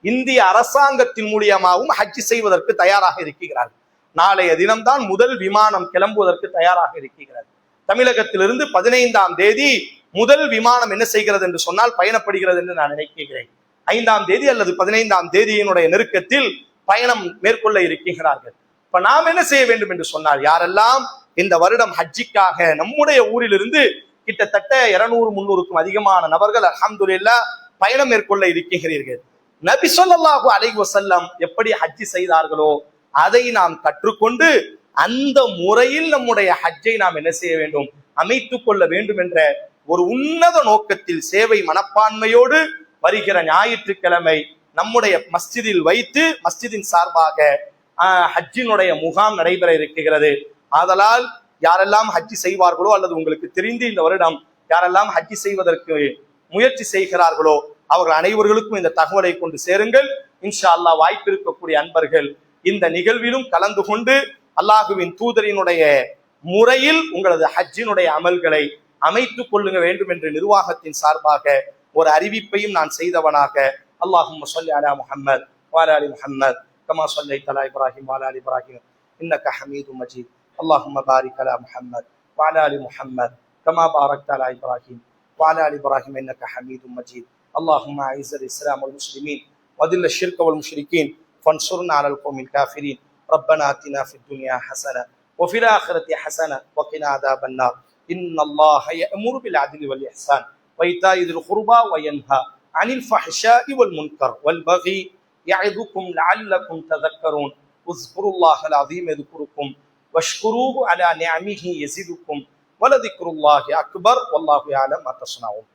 இந்திய அரசாங்கத்தின் மூலியமாகவும் ஹஜ் செய்வதற்கு தயாராக இருக்கிறார்கள். நாளைய தினம்தான் முதல் விமானம் கிளம்புவதற்கு தயாராக இருக்கிறது. தமிழகத்திலிருந்து 15ஆம் தேதி முதல் விமானம் என்ன செய்கிறது என்று சொன்னால் பயணப்படுகிறது என்று நான் நினைக்கிறேன். 5ஆம் தேதி அல்லது 15ஆம் தேதியினுடைய நெருக்கத்தில் பயணம் மேற்கொள்ள இருக்கிறார்கள். இப்ப நாம் என்ன செய்ய வேண்டும் என்று சொன்னால், யாரெல்லாம் இந்த வருடம் ஹஜ்ஜிக்காக நம்முடைய ஊரிலிருந்து கிட்டத்தட்ட 200-300க்கும் அதிகமான நபர்கள் அல்ஹம்துலில்லாஹ் பயணம் மேற்கொள்ள இருக்கிறீர்கள். நபி ஸல்லல்லாஹு அலைஹி வஸல்லம் எப்படி ஹஜ்ஜி செய்தார்களோ அதை நாம் கற்றுக்கொண்டு அந்த முறையில் நம்முடைய ஹஜ்ஜை நாம் என்ன செய்ய வேண்டும், அமைத்துக் கொள்ள வேண்டும் என்ற ஒரு உன்னத நோக்கத்தில் சேவை மனப்பான்மையோடு வருகிற ஞாயிற்றுக்கிழமை நம்முடைய மஸ்ஜிதில் வைத்து மஸ்ஜிதின் சார்பாக ஹஜ்ஜினுடைய முகாம் நடைபெற இருக்கிறது. ஆதலால் யாரெல்லாம் ஹஜ்ஜி செய்வார்களோ அல்லது உங்களுக்கு தெரிந்து இந்த வருடம் யாரெல்லாம் ஹஜ்ஜி செய்வதற்கு முயற்சி செய்கிறார்களோ அவர்கள் அனைவர்களுக்கும் இந்த தகவலை கொண்டு சேருங்கள். இன்ஷா அல்லாஹ் வாய்ப்பு இருக்கக்கூடிய அன்பர்கள் இந்த நிகழ்விலும் கலந்து கொண்டு அல்லாஹுவின் தூதரினுடைய முறையில் உங்களது ஹஜ்ஜினுடைய அமல்களை அமைத்துக் கொள்ளுங்க வேண்டும் என்று நிர்வாகத்தின் சார்பாக ஒரு அறிவிப்பையும் நான் செய்தவனாக, அல்லாஹும்ம ஸல்லி அலா முஹம்மத் வ அலா ஆலி முஹம்மத் கமா ஸல்லைத அலா இப்ராஹிம் வ அலா ஆலி இப்ராஹிம் இன்னக ஹமீதும் மஜீத். அல்லாஹும்ம பாரிக் அலா முஹம்மத் வ அலா ஆலி முஹம்மத் கமா பாரக்த அலா இப்ராஹிம் வ அலா ஆலி இப்ராஹிம் இன்னக ஹமீதும் மஜீத். اللهم اعز الاسلام والمسلمين واذل الشرك والمشركين وانصرنا على القوم الكافرين. ربنا اتنا في الدنيا حسنه وفي الاخره حسنه وقنا عذاب النار. ان الله يأمر بالعدل والاحسان وايتاء ذي القربى وينهى عن الفحشاء والمنكر والبغي يعظكم لعلكم تذكرون. اذكروا الله العظيم يذكركم واشكروه على نعمه يزدكم ولذكر الله اكبر والله يعلم ما تصنعون.